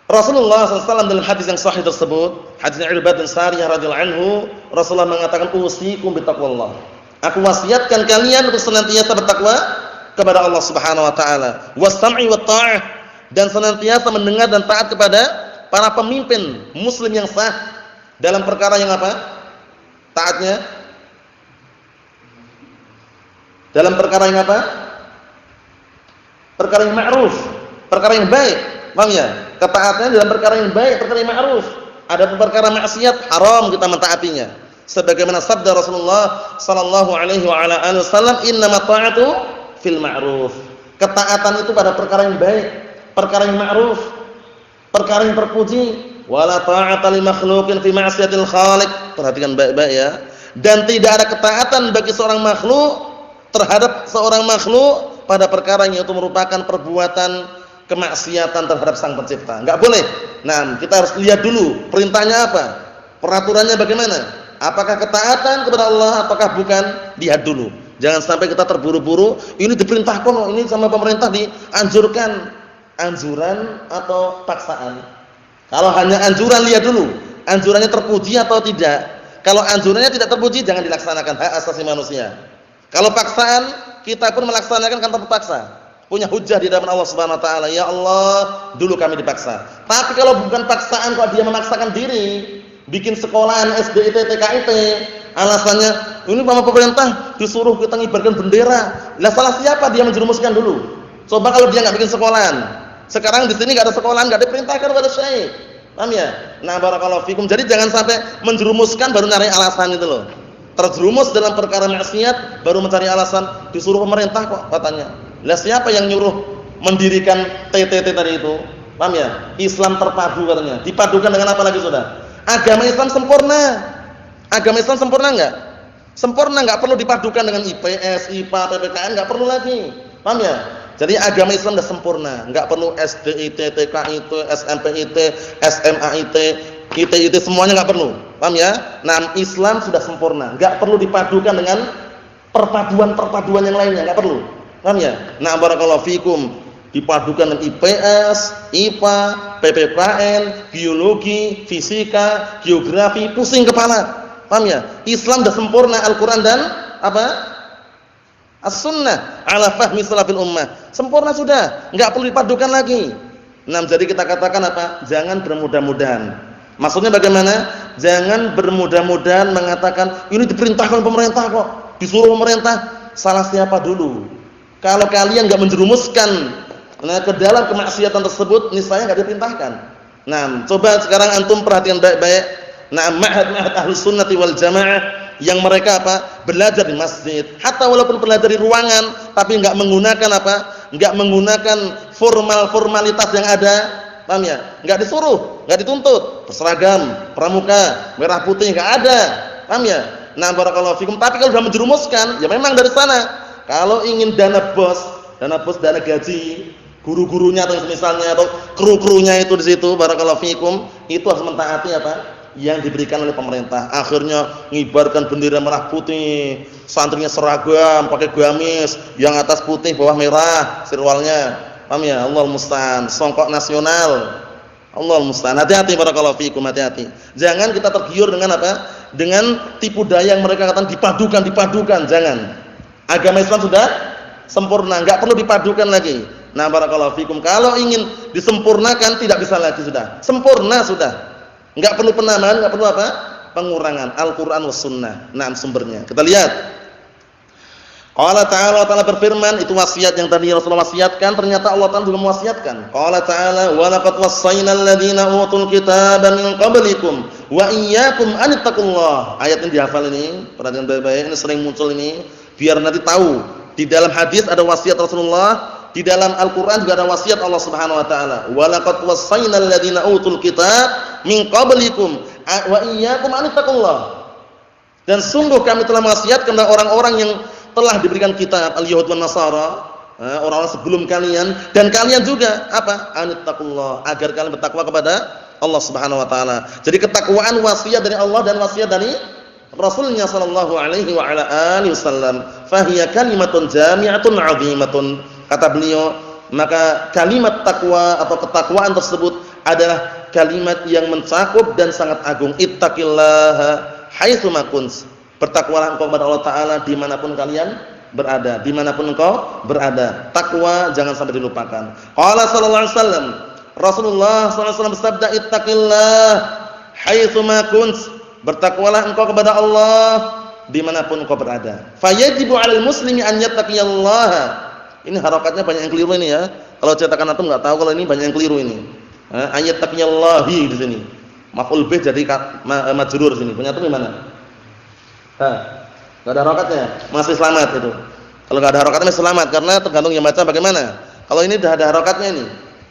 Rasulullah SAW dalam hadis yang sahih tersebut, hadis Irbad bin Sariyah radhiyallahu anhu, Rasulullah mengatakan usikum bittaqwallah. Aku wasiatkan kalian untuk senantiasa bertakwa kepada Allah Subhanahu wa taala, was-sam'i wat-tha'ah, dan senantiasa mendengar dan taat kepada para pemimpin muslim yang sah dalam perkara yang apa? Taatnya dalam perkara yang apa? Perkara yang ma'ruf, perkara yang baik. Paham ya? Ketaatannya dalam perkara yang baik, perkara yang ma'ruf. Ada perkara maksiat, haram kita mentaatinya. Sebagaimana sabda Rasulullah sallallahu alaihi wa ala alihi wasallam, innamat ta'atu fil ma'ruf. Ketaatan itu pada perkara yang baik, perkara yang ma'ruf, perkara yang terpuji. Wala ta'ata li makhluqin fi ma'siyatil khaliq. Perhatikan baik-baik ya. Dan tidak ada ketaatan bagi seorang makhluk terhadap seorang makhluk pada perkara yang itu merupakan perbuatan kemaksiatan terhadap Sang Pencipta. Enggak boleh. Nah, kita harus lihat dulu perintahnya apa, peraturannya bagaimana. Apakah ketaatan kepada Allah ataukah bukan? Lihat dulu. Jangan sampai kita terburu-buru, ini diperintahkan, ini sama pemerintah dianjurkan. Anjuran atau paksaan? Kalau hanya anjuran, lihat dulu anjurannya terpuji atau tidak. Kalau anjurannya tidak terpuji, jangan dilaksanakan, hak asasi manusia. Kalau paksaan, kita pun melaksanakan kan terpaksa. Punya hujah di hadapan Allah Subhanahu wa taala. Ya Allah, dulu kami dipaksa. Tapi kalau bukan paksaan, kok dia memaksakan diri, bikin sekolahan SD, IT, TK, IT, Alasannya, ini sama pemerintah disuruh kita ngibarkan bendera. Lah salah siapa dia menjerumuskan dulu? Coba kalau dia enggak bikin sekolahan. Sekarang di sini enggak ada sekolahan, enggak diperintahkan oleh syekh. Paham ya? Nah, barakallahu fikum. Jadi jangan sampai menjerumuskan baru nyari alasan itu loh. Terjerumus dalam perkara maksiat baru mencari alasan, disuruh pemerintah kok katanya. Lah siapa yang nyuruh mendirikan TTT tadi itu? Paham ya? Islam terpadu katanya. Dipadukan dengan apa lagi sudah? Agama Islam sempurna. Agama Islam sempurna enggak? Sempurna, enggak perlu dipadukan dengan IPS, IPA, PPKN, enggak perlu lagi. Paham ya? Jadi agama Islam sudah sempurna, enggak perlu SDIT, TKIT, SMPIT, SMAIT, IT semuanya enggak perlu. Paham ya? Nah, Islam sudah sempurna, enggak perlu dipadukan dengan perpaduan-perpaduan yang lainnya, enggak perlu. Paham ya? Nah, barakallahu fikum, dipadukan dengan IPS, IPA, PPKN, biologi, fisika, geografi, pusing kepala. Paham ya? Islam sudah sempurna, Al-Qur'an dan apa? As-sunnah ala fahmi salafil ummah. Sempurna sudah, enggak perlu dipadukan lagi. Nah, jadi kita katakan apa? Jangan bermudah-mudahan. Maksudnya bagaimana? Jangan bermudah-mudahan mengatakan ini diperintahkan pemerintah kok, disuruh pemerintah. Salah siapa dulu? Kalau kalian enggak menjerumuskan ke dalam kemaksiatan tersebut, niscaya enggak diperintahkan. Nah, coba sekarang antum perhatikan baik-baik. Nah, ma'had ahlus sunnati wal jamaah yang mereka apa? Belajar di masjid, hatta walaupun belajar di ruangan tapi enggak menggunakan apa? Enggak menggunakan formalitas yang ada. Paham ya? Enggak disuruh, enggak dituntut berseragam, pramuka, merah putih, enggak ada. Paham ya? Nah, barakallahu fikum. Tapi kalau sudah menjerumuskan, ya memang dari sana. Kalau ingin dana bos, dana gaji, guru-gurunya atau misalnya atau kru-krunya itu di situ, barakallahu fikum, itu harus mentaati apa? Yang diberikan oleh pemerintah. Akhirnya ngibarkan bendera merah putih, santrinya seragam pakai gamis, yang atas putih bawah merah sirwalnya. Paham ya? Allahul musta'an, songkok nasional. Allahul musta'an. Hati-hati barakallahu fikum, hati-hati. Jangan kita tergiur dengan apa? Dengan tipu daya yang mereka katakan dipadukan, jangan. Agama Islam sudah sempurna, enggak perlu dipadukan lagi. Nah, barakallahu fikum. Kalau ingin disempurnakan tidak bisa lagi sudah. Sempurna sudah. Enggak perlu penambahan, enggak perlu apa? Pengurangan. Al-Qur'an was sunnah. Nah, sumbernya. Kita lihat. Qala ta'ala, Allah Ta'ala berfirman, itu wasiat yang tadi Rasulullah wasiatkan, ternyata Allah Ta'ala juga mewasiatkan. Qala ta'ala, wa laqad wassaynal ladzina utul kitaba min qablikum wa iyyakum an ittaqullah. Ayat ini dihafal ini, perhatikan baik-baik, ini sering muncul ini, biar nanti tahu. Di dalam hadis ada wasiat Rasulullah, di dalam Al-Qur'an juga ada wasiat Allah Subhanahu wa taala. Wa laqad wassaynal ladzina utul kitab min qablikum wa iyyakum an ittaqullah. Dan sungguh kami telah mewasiatkan kepada orang-orang yang telah diberikan kitab, al-Yahud wan Nasara, orang-orang sebelum kalian dan kalian juga apa? An ittaqullah, agar kalian bertakwa kepada Allah Subhanahu wa taala. Jadi ketakwaan wasiat dari Allah dan wasiat dari Rasulnya sallallahu alaihi wa ala alihi wasallam. Fahiya kalimatun jami'atun 'azimatun. Kata beliau, maka kalimat takwa atau ketakwaan tersebut adalah kalimat yang mencakup dan sangat agung. Ittaqillaha haitsu ma kunt. Bertakwalah engkau kepada Allah Ta'ala dimanapun kalian berada, dimanapun engkau berada. Takwa jangan sampai dilupakan. Qala sallallahu alaihi wasallam, Rasulullah sallallahu alaihi wasallam bersabda, ittaqillah haitsu ma kunt. Bertakwalah engkau kepada Allah dimanapun engkau berada. Fayajibu 'alal muslimi an yattaqiyallaha. Ini harakatnya banyak yang keliru ini ya. Kalau cetakan antum enggak tahu kalau ini banyak yang keliru ini. Ayat taqiyallahi di sini. Maf'ul bih jadi majrur sini. Punya antum di mana? Enggak ada harakatnya, masih selamat itu. Kalau enggak ada harakatnya masih selamat karena tergantung yang baca bagaimana. Kalau ini sudah ada harakatnya ini.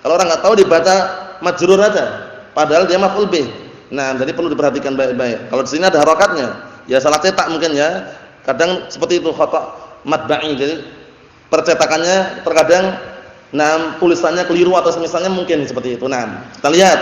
Kalau orang enggak tahu dibaca majrur aja. Padahal dia maf'ul bih. Nah, jadi perlu diperhatikan baik-baik. Kalau di sini ada harakatnya, ya salah cetak mungkin ya. Kadang seperti itu khata' matba'i. Jadi percetakannya terkadang tulisannya keliru atau semisalnya mungkin seperti itu. Nah, kita lihat.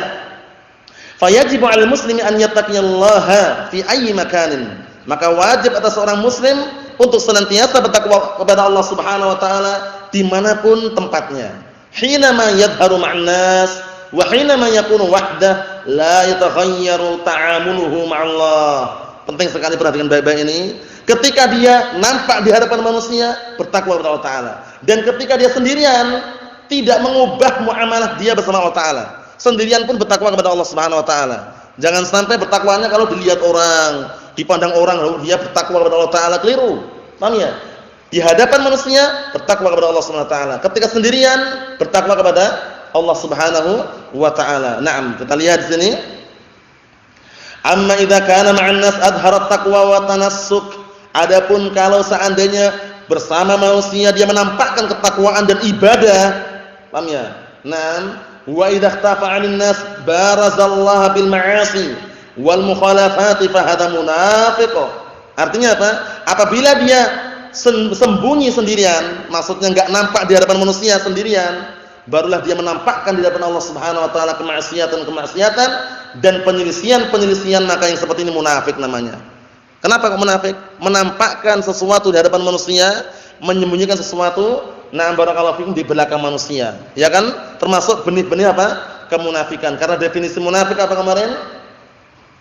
Fayajibu 'alal muslimi an yattaqiyallaha fi ayyi makanin. Maka wajib atas seorang muslim untuk senantiasa bertakwa kepada Allah Subhanahu wa taala dimanapun tempatnya. Hinama yadhharu ma'an nas wa hinama yakunu wahdah la yataghayyaru ta'amuluhu ma'allah. Penting sekali perhatikan baik-baik ini. Ketika dia nampak di hadapan manusia, bertakwa kepada Allah Ta'ala. Dan ketika dia sendirian, tidak mengubah muamalah dia bersama Allah Ta'ala. Sendirian pun bertakwa kepada Allah Subhanahu Wa Ta'ala. Jangan sampai bertakwanya kalau dilihat orang, Dipandang orang dia bertakwa kepada Allah taala, keliru. Paham ya? Di hadapan manusia bertakwa kepada Allah Subhanahu wa taala. Ketika sendirian bertakwa kepada Allah Subhanahu wa taala. Naam, kita lihat di sini. Amma idza kana ma'an nas adhara taqwa wa tanassuk. Adapun kalau seandainya bersama manusia dia menampakkan ketakwaan dan ibadah. Paham ya? Naam, wa idza ikhtafa 'anil nas barazallaha bil ma'asi wal mukhalafati fa hadha munafiq. Artinya apa? Apabila dia sembunyi sendirian, maksudnya enggak nampak di hadapan manusia sendirian, barulah dia menampakkan di hadapan Allah Subhanahu wa taala kemaksiatan dan penyelisihan, maka yang seperti ini munafik namanya. Kenapa kok munafik? Menampakkan sesuatu di hadapan manusia, menyembunyikan sesuatu, barakallahu fikum, di belakang manusia. Ya kan? Termasuk benih-benih apa? Kemunafikan. Karena definisi munafik apa kemarin?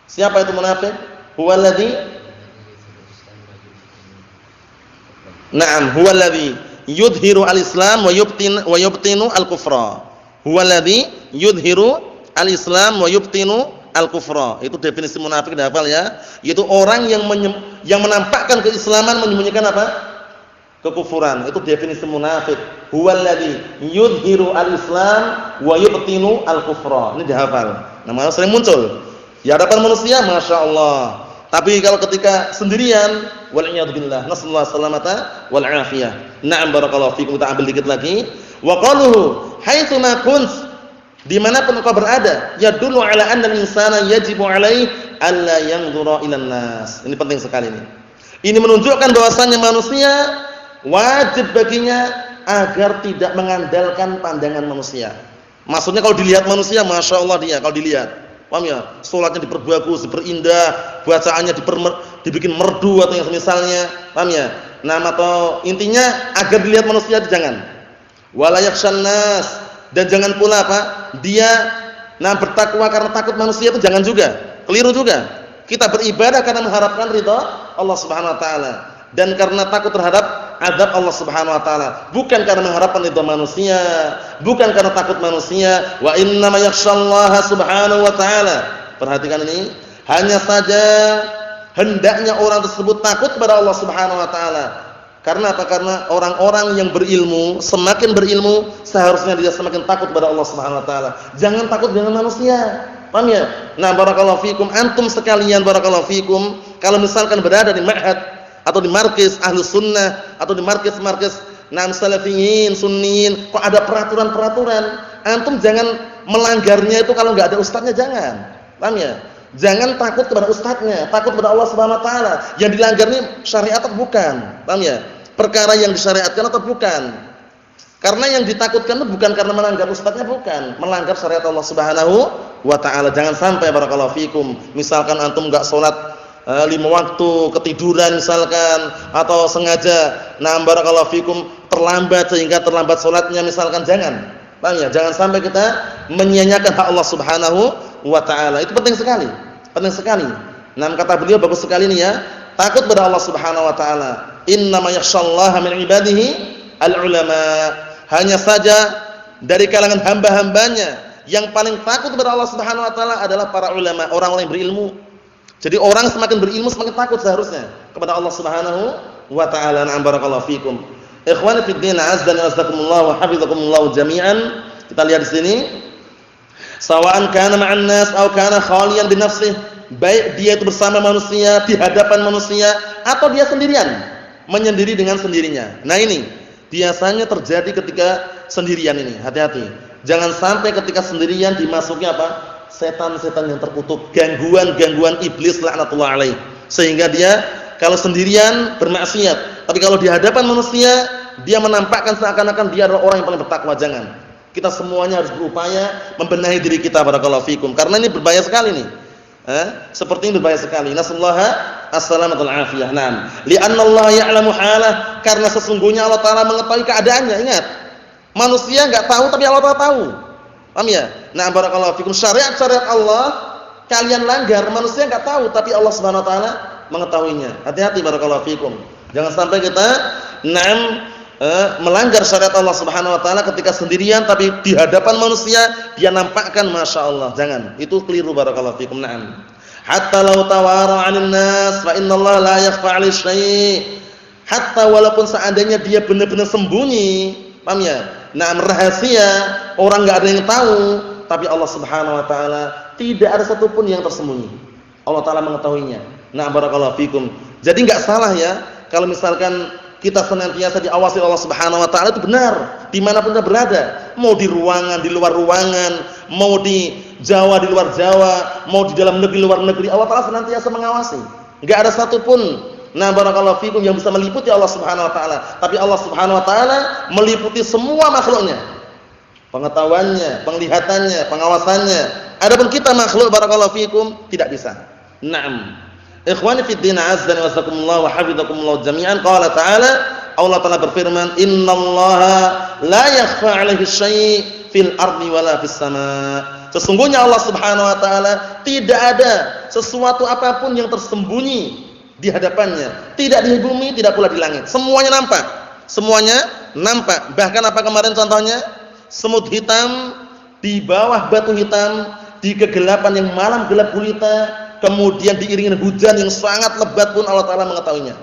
Siapa itu munafik? Huwallazi huwallazi yudhiru al-islam wa yubtinu al-kufra. Huwallazi yudhiru al-islam wa yubtinu al-kufra. Itu definisi munafik, dihafal ya. Yaitu orang yang menampakkan keislaman, menyembunyikan apa? Kekufuran. Itu definisi munafik. Huwallazi yudhiru al-islam wa yubtinu al-kufra. Ini dihafal. Namanya sering muncul di hadapan manusia, Masya Allah. Tapi kalau ketika sendirian, wal'iyadzubillah, nasallahu salamata wal afiyah. Na'am, barakallahu fikum. Kita ambil dikit lagi. Wa qaluhu haitsu ma kunt, dimanapun kau berada, yadullu ala anna al-insana yajibu alaihi alla yanzura ila nas. Ini penting sekali ini. Ini menunjukkan bahwasannya manusia wajib baginya agar tidak mengandalkan pandangan manusia. Maksudnya kalau dilihat manusia, Masya Allah dia kalau dilihat, paham ya? Salatnya diperbagus, diperindah, bacaannya dibikin merdu atau yang semisalnya, paham ya? Atau intinya agar dilihat manusia jangan. Wala yakhshan nas, dan jangan pula apa? Dia bertakwa karena takut manusia, itu jangan juga. Keliru juga. Kita beribadah karena mengharapkan ridha Allah Subhanahu wa taala dan karena takut terhadap azab Allah Subhanahu wa taala, bukan karena mengharapkan ridha manusia, bukan karena takut manusia. Wa innama yakhshallaha subhanahu wa taala. Perhatikan ini, hanya saja hendaknya orang tersebut takut kepada Allah Subhanahu wa taala. Karena apa? Karena orang-orang yang berilmu, semakin berilmu seharusnya dia semakin takut kepada Allah Subhanahu wa taala. Jangan takut dengan manusia. Paham ya? Barakallahu fikum, antum sekalian, barakallahu fikum, kalau misalkan berada di ma'had atau di markis Ahlus Sunnah atau di markis-markis salafiyin, sunniyin, kok ada peraturan-peraturan, antum jangan melanggarnya itu kalau enggak ada ustadznya, jangan. Paham ya? Jangan takut kepada ustadznya, takut kepada Allah Subhanahu wa taala. Yang dilanggar ini syariat atau bukan? Paham ya? Perkara yang disyariatkan atau bukan? Karena yang ditakutkan itu bukan karena melanggar ustadznya, bukan, melanggar syariat Allah Subhanahu wa taala. Jangan sampai, barakallahu fikum, misalkan antum enggak salat 5 waktu, ketiduran misalkan, atau sengaja barakallahu fikum terlambat sehingga terlambat salatnya misalkan, jangan. Paham ya? Jangan sampai kita menyia-nyiakan hak Allah Subhanahu wa taala. Itu penting sekali. Penting sekali. Kata beliau bagus sekali ini ya. Takut kepada Allah Subhanahu wa taala. Innama yakhshallaha min ibadihi al-ulama. Hanya saja dari kalangan hamba-hambanya yang paling takut kepada Allah Subhanahu wa taala adalah para ulama, orang-orang yang berilmu. Jadi orang semakin berilmu semakin takut seharusnya kepada Allah Subhanahu wa taala. Barakallahu fikum. Ikhwani fid din, azza wa jazakumullah wa hafizakumullah jami'an. Kita lihat di sini. Sawa'an kana ma'an nas aw kana khaliyan bi nafsihi, baik dia itu bersama manusia, di hadapan manusia, atau dia sendirian, menyendiri dengan sendirinya. Nah ini biasanya terjadi ketika sendirian ini. Hati-hati. Jangan sampai ketika sendirian dimasuki apa? Setan-setan yang terkutuk, gangguan-gangguan iblis laknatullah alaih. Sehingga dia kalau sendirian bermaksiat, tapi kalau di hadapan manusia dia menampakkan seakan-akan dia adalah orang yang paling bertakwa. Jangan. Kita semuanya harus berupaya membenahi diri kita, barakallahu fikum, karena ini berbahaya sekali nih. Seperti ini berbahaya sekali. Nasallaha as-salamatul afiyah. Naam. Li'anna Allah ya'lamu halah, karena sesungguhnya Allah taala mengetahui keadaannya. Ingat, manusia enggak tahu tapi Allah taala tahu. Paham ya? Nah, barakallahu fikum, syariat-syariat Allah kalian langgar, manusia enggak tahu tapi Allah Subhanahu wa taala mengetahuinya. Hati-hati, barakallahu fikum. Jangan sampai kita melanggar syariat Allah Subhanahu wa taala ketika sendirian tapi di hadapan manusia dia nampakkan, Masya Allah. Jangan. Itu keliru, barakallahu fikum. Naam. Hatta law tawara 'anil nas fa innallaha la yakhfa 'alaihi syai'. Hatta walaupun seandainya dia benar-benar sembunyi, paham ya? Nah, rahasia, orang enggak ada yang tahu, tapi Allah Subhanahu wa taala tidak ada satupun yang tersembunyi. Allah taala mengetahuinya. Nah, barakallahu fikum. Jadi enggak salah ya kalau misalkan kita senantiasa diawasi Allah Subhanahu wa taala, itu benar dimanapun kita berada, mau di ruangan, di luar ruangan, mau di Jawa, di luar Jawa, mau di dalam negeri, luar negeri, Allah taala senantiasa mengawasi. Enggak ada satupun, nah barakallahu fikum, yang bisa meliputi Allah Subhanahu wa taala, tapi Allah Subhanahu wa taala meliputi semua makhluknya, pengetahuannya, penglihatannya, pengawasannya. Adapun kita makhluk barakallahu fikum tidak bisa. Naam. Ikhwani fid din, azza wa jazakumullah wa hafizakumullah jami'an. Qala ta'ala, Allah Ta'ala berfirman, "Innallaha la yakhfa 'alaihi syai' fil ardi wala fis sama." Sesungguhnya Allah Subhanahu wa taala tidak ada sesuatu apapun yang tersembunyi di hadapannya, tidak di bumi, tidak pula di langit. Semuanya nampak. Semuanya nampak. Bahkan apa kemarin contohnya? Semut hitam di bawah batu hitam, di kegelapan yang malam gelap gulita, kemudian diiringi hujan yang sangat lebat pun Allah taala mengetahuinya.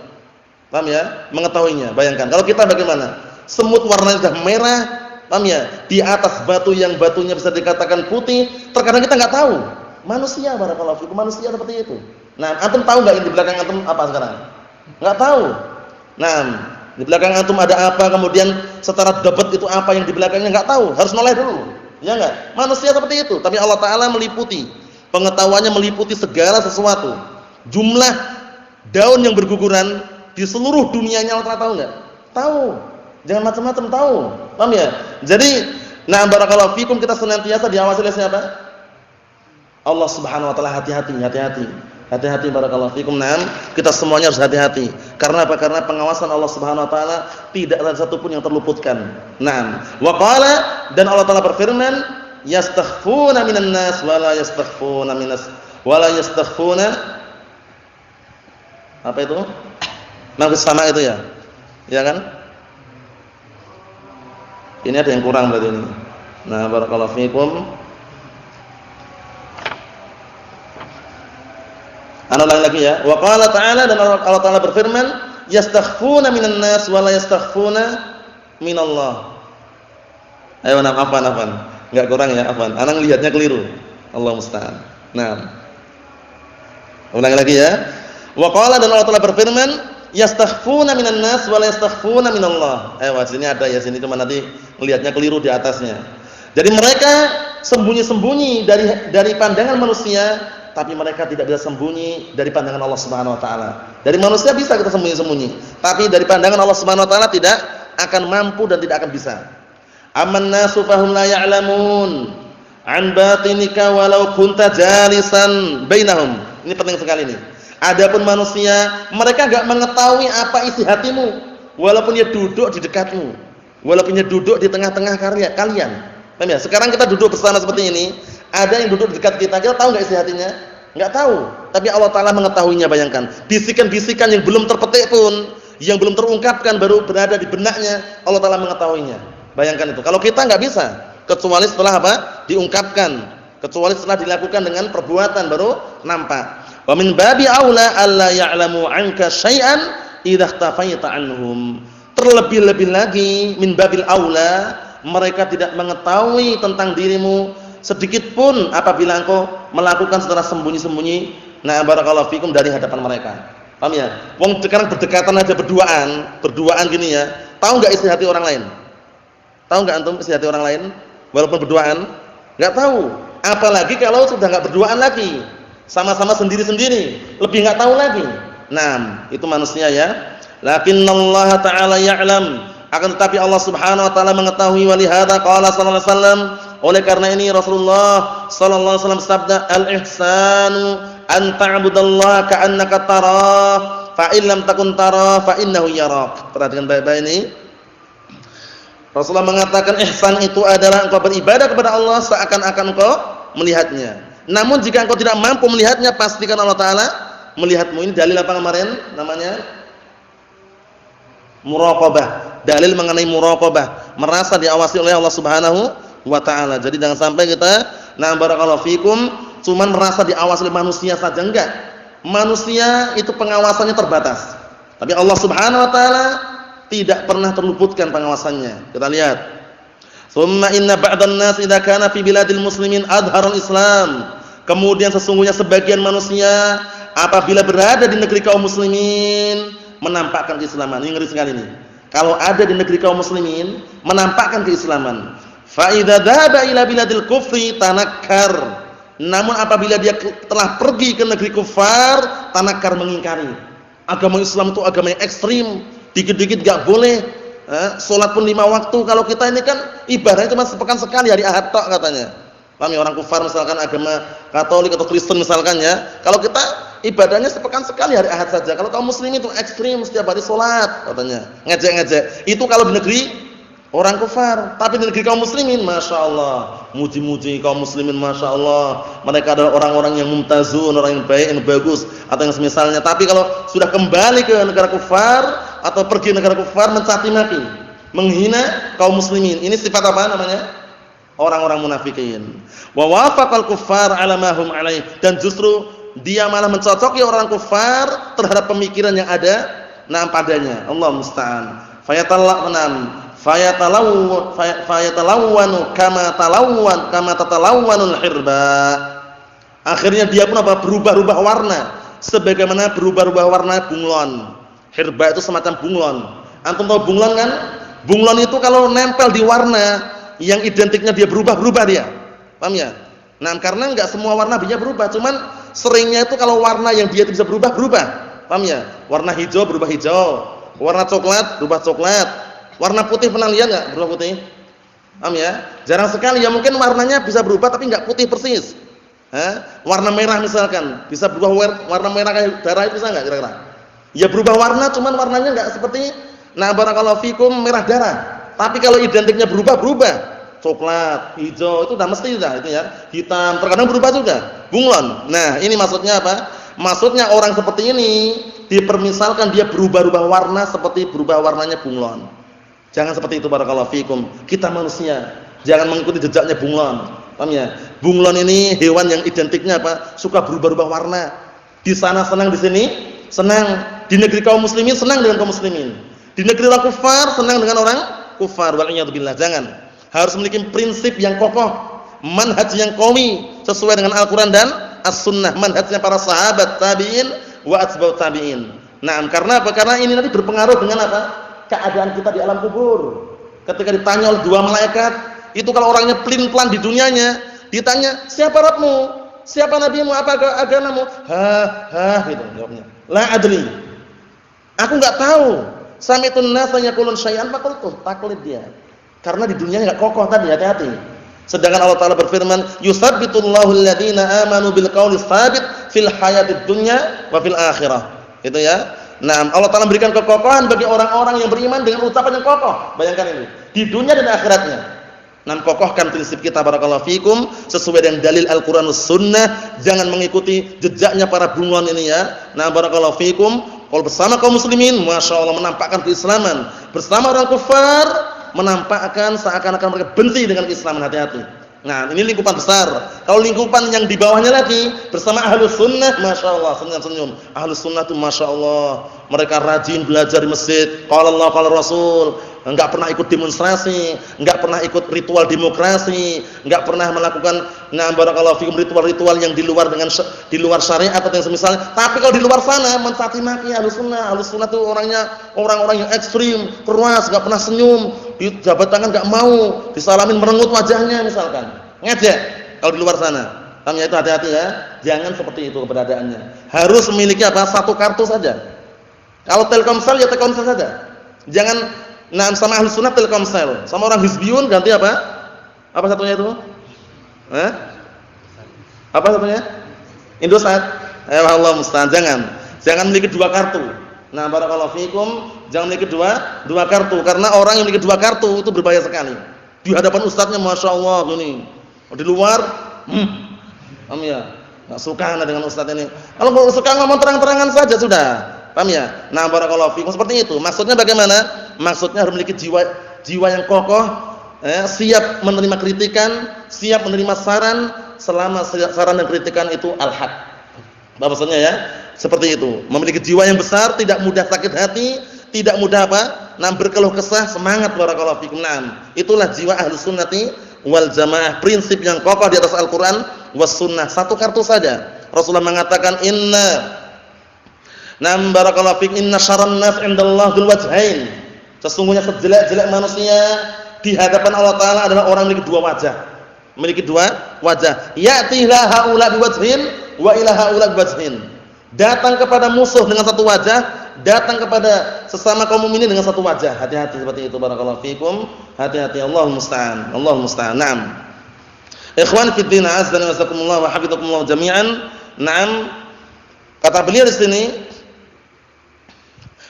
Paham ya? Mengetahuinya. Bayangkan kalau kita bagaimana? Semut warnanya sudah merah, paham ya? Di atas batu yang batunya bisa dikatakan putih, terkadang kita enggak tahu. Manusia barakallahu fikum, manusia seperti itu. Nah, antum tahu enggak di belakang antum apa sekarang? Enggak tahu. Nah, di belakang antum ada apa, kemudian secara dapat itu apa yang di belakangnya enggak tahu, harus noleh dulu. Ya enggak? Manusia seperti itu, tapi Allah taala meliputi. Pengetahuannya meliputi segala sesuatu. Jumlah daun yang berguguran di seluruh dunianya Allah tahu enggak? Tahu. Jangan macam-macam tahu. Paham ya? Jadi, nah barakallahu fikum, kita senantiasa diawasi oleh siapa? Allah Subhanahu wa taala. Hati-hati, hati-hati. Hati-hati barakallahu fikum. Nah, kita semuanya harus hati-hati. Karena apa? Karena pengawasan Allah Subhanahu wa taala tidak ada satupun yang terluputkan. Nah, wa qala, dan Allah taala berfirman, yastakhfuna minan nas wala yastakhfuna minas wala yastakhfuna, apa itu? Nafis sama itu ya? Ya kan? Ini ada yang kurang berarti ini. Nah, barakallahu fikum. Ana ulang lagi ya. Wa qala ta'ala, dan Allah taala berfirman, yastakhfuna minan nas wala yastakhfuna minallah. Ayo nafan. Enggak kurang ya, afwan. Ana ngelihatnya keliru. Allah musta'an. Nah. Ulang lagi ya. Wa qala, dan Allah taala berfirman, yastakhfuna minan nas wa la yastakhfuna minallah. Sini ada ya, sini cuma nanti ngelihatnya keliru di atasnya. Jadi mereka sembunyi-sembunyi dari pandangan manusia, tapi mereka tidak bisa sembunyi dari pandangan Allah Subhanahu wa taala. Dari manusia bisa kita sembunyi-sembunyi, tapi dari pandangan Allah Subhanahu wa taala tidak akan mampu dan tidak akan bisa. Amman nasu fahum la ya'lamun an batinika walau kunta jalisan bainahum. Ini penting sekali ini. Adapun manusia, mereka enggak mengetahui apa isi hatimu walaupun dia duduk di dekatmu, walaupun dia duduk di tengah-tengah kalian. Paham ya? Sekarang kita duduk bersama seperti ini, ada yang duduk di dekat kita tahu enggak isi hatinya? Enggak tahu. Tapi Allah taala mengetahuinya, bayangkan. Bisikan-bisikan yang belum terpetik pun, yang belum terungkapkan baru berada di benaknya, Allah taala mengetahuinya. Bayangkan itu. Kalau kita enggak bisa, kecuali setelah apa? Diungkapkan, kecuali setelah dilakukan dengan perbuatan baru nampak. Wa min babi aula alla ya'lamu 'anka syai'an idza ikhtafaita 'anhum. Terlebih-lebih lagi, min babil aula, mereka tidak mengetahui tentang dirimu sedikit pun apabila engkau melakukan secara sembunyi-sembunyi. Nah, barakallahu fikum, dari hadapan mereka. Paham ya? Wong sekarang berdekatan aja, berduaan gini ya. Tahu enggak isi hati orang lain? Tahu enggak antum isi hati orang lain walaupun berduaan? Enggak tahu. Apalagi kalau sudah enggak berduaan lagi, sama-sama sendiri-sendiri, lebih enggak tahu lagi. Nah, itu manusia ya. Lakinnallaha ta'ala ya'lam, akan tetapi Allah Subhanahu wa taala mengetahui. Walihada qala sallallahu alaihi wasallam, oleh karena ini Rasulullah sallallahu alaihi wasallam sabda, al-ihsanu an ta'budallaha ka'annaka tarah, fa in lam takun tarah fa innahu yarak. Perhatikan baik-baik ini. Rasulullah mengatakan ihsan itu adalah engkau beribadah kepada Allah seakan-akan engkau melihatnya. Namun jika engkau tidak mampu melihatnya, pastikan Allah taala melihatmu. Ini dalil apa kemarin namanya? Muraqabah. Dalil mengenai muraqabah, merasa diawasi oleh Allah Subhanahu wa taala. Jadi jangan sampai kita Nah, barakallahu fikum, cuman merasa diawasi oleh manusia saja, enggak. Manusia itu pengawasannya terbatas. Tapi Allah Subhanahu wa taala tidak pernah terluputkan pengawasannya. Kita lihat. Tsumma inna ba'dhan nas idza kana fi biladil muslimin adharul Islam. Kemudian sesungguhnya sebagian manusia apabila berada di negeri kaum muslimin menampakkan keislaman. Ini ngeri sekali ini. Kalau ada di negeri kaum muslimin menampakkan keislaman. Fa idza dhaba ila biladil kufri tanakkar. Namun apabila dia telah pergi ke negeri kufar, tanakkar, mengingkari. Agama Islam itu agama yang ekstrim, dikit-dikit enggak boleh. Salat pun 5 waktu. Kalau kita ini kan ibadahnya cuma sepekan sekali, hari Ahad tok katanya. Paham ya, orang kufar misalkan agama Katolik atau Kristen misalkan ya. Kalau kita ibadahnya sepekan sekali, hari Ahad saja. Kalau kaum muslimin itu ekstrim, setiap hari salat katanya. Ngejek-ngejek. Itu kalau di negeri orang kufar. Tapi di negeri kaum muslimin, Masya Allah, muji-muji kaum muslimin, Masya Allah, mereka adalah orang-orang yang mumtazun, orang yang baik, yang bagus, atau yang semisalnya. Tapi kalau sudah kembali ke negara kufar atau pergi negara kufar, mencaci maki, menghina kaum muslimin, ini sifat apa namanya? Orang-orang munafikin. Wa wafaqal kuffar ala ma hum alaih, dan justru dia malah mencocoki orang kufar terhadap pemikiran yang ada padanya. Allah musta'an. Fayatalawwanu kama tatalawwanul hirba. Akhirnya dia pun berubah-ubah warna sebagaimana berubah-ubah warna bunglon. Hirba itu semacam bunglon. Antum tahu bunglon kan? Bunglon itu kalau nempel di warna yang identiknya dia berubah-berubah dia. Paham ya? Nah, karena enggak semua warna bisa berubah, cuman seringnya itu kalau warna yang dia bisa berubah-berubah. Paham ya? Warna hijau berubah hijau, warna coklat berubah coklat. Warna putih pernah lihat enggak berubah putih? Paham ya? Jarang sekali ya, mungkin warnanya bisa berubah tapi enggak putih persis. Warna merah misalkan, bisa berubah warna merah kayak darah itu, bisa enggak kira-kira? Ya berubah warna, cuman warnanya enggak seperti barakallahu fikum merah darah. Tapi kalau identiknya berubah-berubah, coklat, hijau, itu udah mesti sudah itu ya. Hitam, terkadang berubah juga. Bunglon. Nah, ini maksudnya apa? Maksudnya orang seperti ini dipermisalkan dia berubah-ubah warna seperti berubah warnanya bunglon. Jangan seperti itu, barakallahu fikum. Kita manusia jangan mengikuti jejaknya bunglon. Paham ya? Bunglon ini hewan yang identiknya apa? Suka berubah-ubah warna. Di sana senang, di sini senang. Di negeri kaum muslimin senang dengan kaum muslimin. Di negeri orang kufar senang dengan orang kufar. Wal'iyadzubillah. Jangan. Harus memiliki prinsip yang kokoh, manhaj yang qawi sesuai dengan Al-Qur'an dan As-Sunnah, manhajnya para sahabat, tabi'in wa atba'ut tabi'in. Nah, karena apa? Karena ini nanti berpengaruh dengan apa? Keadaan kita di alam kubur. Ketika ditanya oleh 2 malaikat, itu kalau orangnya pelin-pelan di dunianya, ditanya, "Siapa Rabbmu? Siapa nabimu? Apa agamamu?" Gitu jawabnya. La adri. Aku enggak tahu. Sami'tun nasa yaqulun syai'an faqultu. Taklid dia. Karena di dunia enggak kokoh tadi, hati-hati. Sedangkan Allah Taala berfirman, "Yusabbitullahu alladziina aamanu bil qawli tsabit fil hayatid dunya wa fil akhirah." Itu ya. Nah, Allah Taala memberikan kekokohan bagi orang-orang yang beriman dengan ucapan yang kokoh. Bayangkan ini, di dunia dan akhiratnya. Nah, kokohkan prinsip kita, barakallahu fikum, sesuai dengan dalil Al-Qur'an dan Sunnah, jangan mengikuti jejaknya para bunglon ini ya. Nah, barakallahu fikum, kalau bersama kaum muslimin, Masya Allah, menampakkan keislaman. Bersama orang kufar, menampakkan seakan-akan mereka benci dengan keislaman. Hati-hati. Nah, ini lingkupan besar. Kalau lingkupan yang di bawahnya lagi, bersama Ahlus Sunnah, Masya Allah, senyum-senyum. Ahlus Sunnah itu Masya Allah, mereka rajin belajar di masjid. Qala Allah, qala Rasul. Enggak pernah ikut demonstrasi, enggak pernah ikut ritual demokrasi, enggak pernah melakukan barakallahu fikum ritual-ritual yang di luar syariat atau yang semisalnya. Tapi kalau di luar sana mencaci maki Ahlus Sunnah. Ahlus Sunnah itu orang-orang yang ekstrim, keras, enggak pernah senyum, di jabat tangan enggak mau, disalamin merengut wajahnya misalkan. Ngejek kalau di luar sana. Paham ya, itu hati-hati ya. Jangan seperti itu keberadaannya. Harus memiliki apa? Satu kartu saja. Kalau Telkomsel ya Telkomsel saja. Jangan sama Ahlus Sunnah Telkomsel, sama orang Hizbiyun ganti apa? Apa satunya itu? Apa satunya? Indosat. Allah musta'an. Jangan memiliki 2 kartu. Nah, barakallahu fikum, jangan memiliki dua kartu, karena orang yang memiliki 2 kartu itu berbahaya sekali. Di hadapan ustadznya Masya Allah ini. Di luar, ya, enggak suka dengan ustadz ini. Kalau suka ngomong terang-terangan saja sudah. Paham ya? Nah, barakallahu fikum, seperti itu. Maksudnya bagaimana? Maksudnya harus memiliki jiwa yang kokoh, siap menerima kritikan, siap menerima saran, selama saran dan kritikan itu al-haq. Bahwasanya ya, seperti itu. Memiliki jiwa yang besar, tidak mudah sakit hati, tidak mudah apa? Berkeluh kesah, semangat barakallahu fikum. Naam. Itulah jiwa Ahlus Sunnati wal Jamaah, prinsip yang kokoh di atas Al-Qur'an was sunnah. Satu kartu saja. Rasulullah mengatakan barakallahu fikum, inna syarran nas 'indallahi dzul wajhain. Sesungguhnya sejelek-jelek manusia di hadapan Allah Taala adalah orang memiliki dua wajah. Memiliki dua wajah. Ya'tiha haula biwajhin wa ila haula biwajhin. Datang kepada musuh dengan satu wajah, datang kepada sesama kaum mukminin dengan satu wajah. Hati-hati seperti itu barakallahu fikum. Hati-hati, Allahul musta'an. Allahul musta'an. Naam. Ikhwan fi din, azza wa jazakumullah wa hafizakumullah jami'an. Naam. Kata beliau di sini,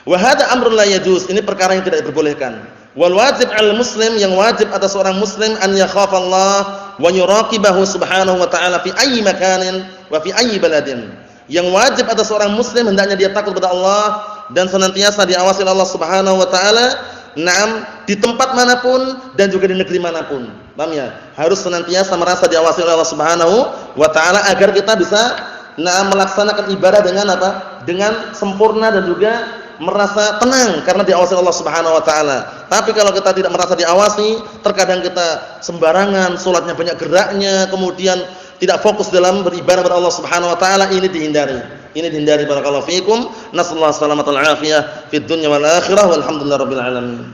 wa hadza amrun la yajuz, ini perkara yang tidak diperbolehkan. Wal wajib 'alal muslim, yang wajib atas seorang muslim, an yakhafa Allah wa yuraqibahu subhanahu wa ta'ala fi ayyi makanin wa fi ayyi baladin. Yang wajib atas seorang muslim hendaknya dia takut kepada Allah dan senantiasa diawasi oleh Allah Subhanahu wa taala, di tempat manapun dan juga di negeri manapun. Paham ya? Harus senantiasa merasa diawasi oleh Allah Subhanahu wa taala agar kita bisa melaksanakan ibadah dengan apa? Dengan sempurna dan juga merasa tenang karena diawasi Allah Subhanahu wa taala. Tapi kalau kita tidak merasa diawasi, terkadang kita sembarangan, salatnya banyak geraknya, kemudian tidak fokus dalam beribadah kepada Allah Subhanahu wa taala, ini dihindari. Ini dihindari barakallahu fikum. Nasallahu alaihi wasallam fid dunya wal akhirah walhamdulillahirabbil alamin.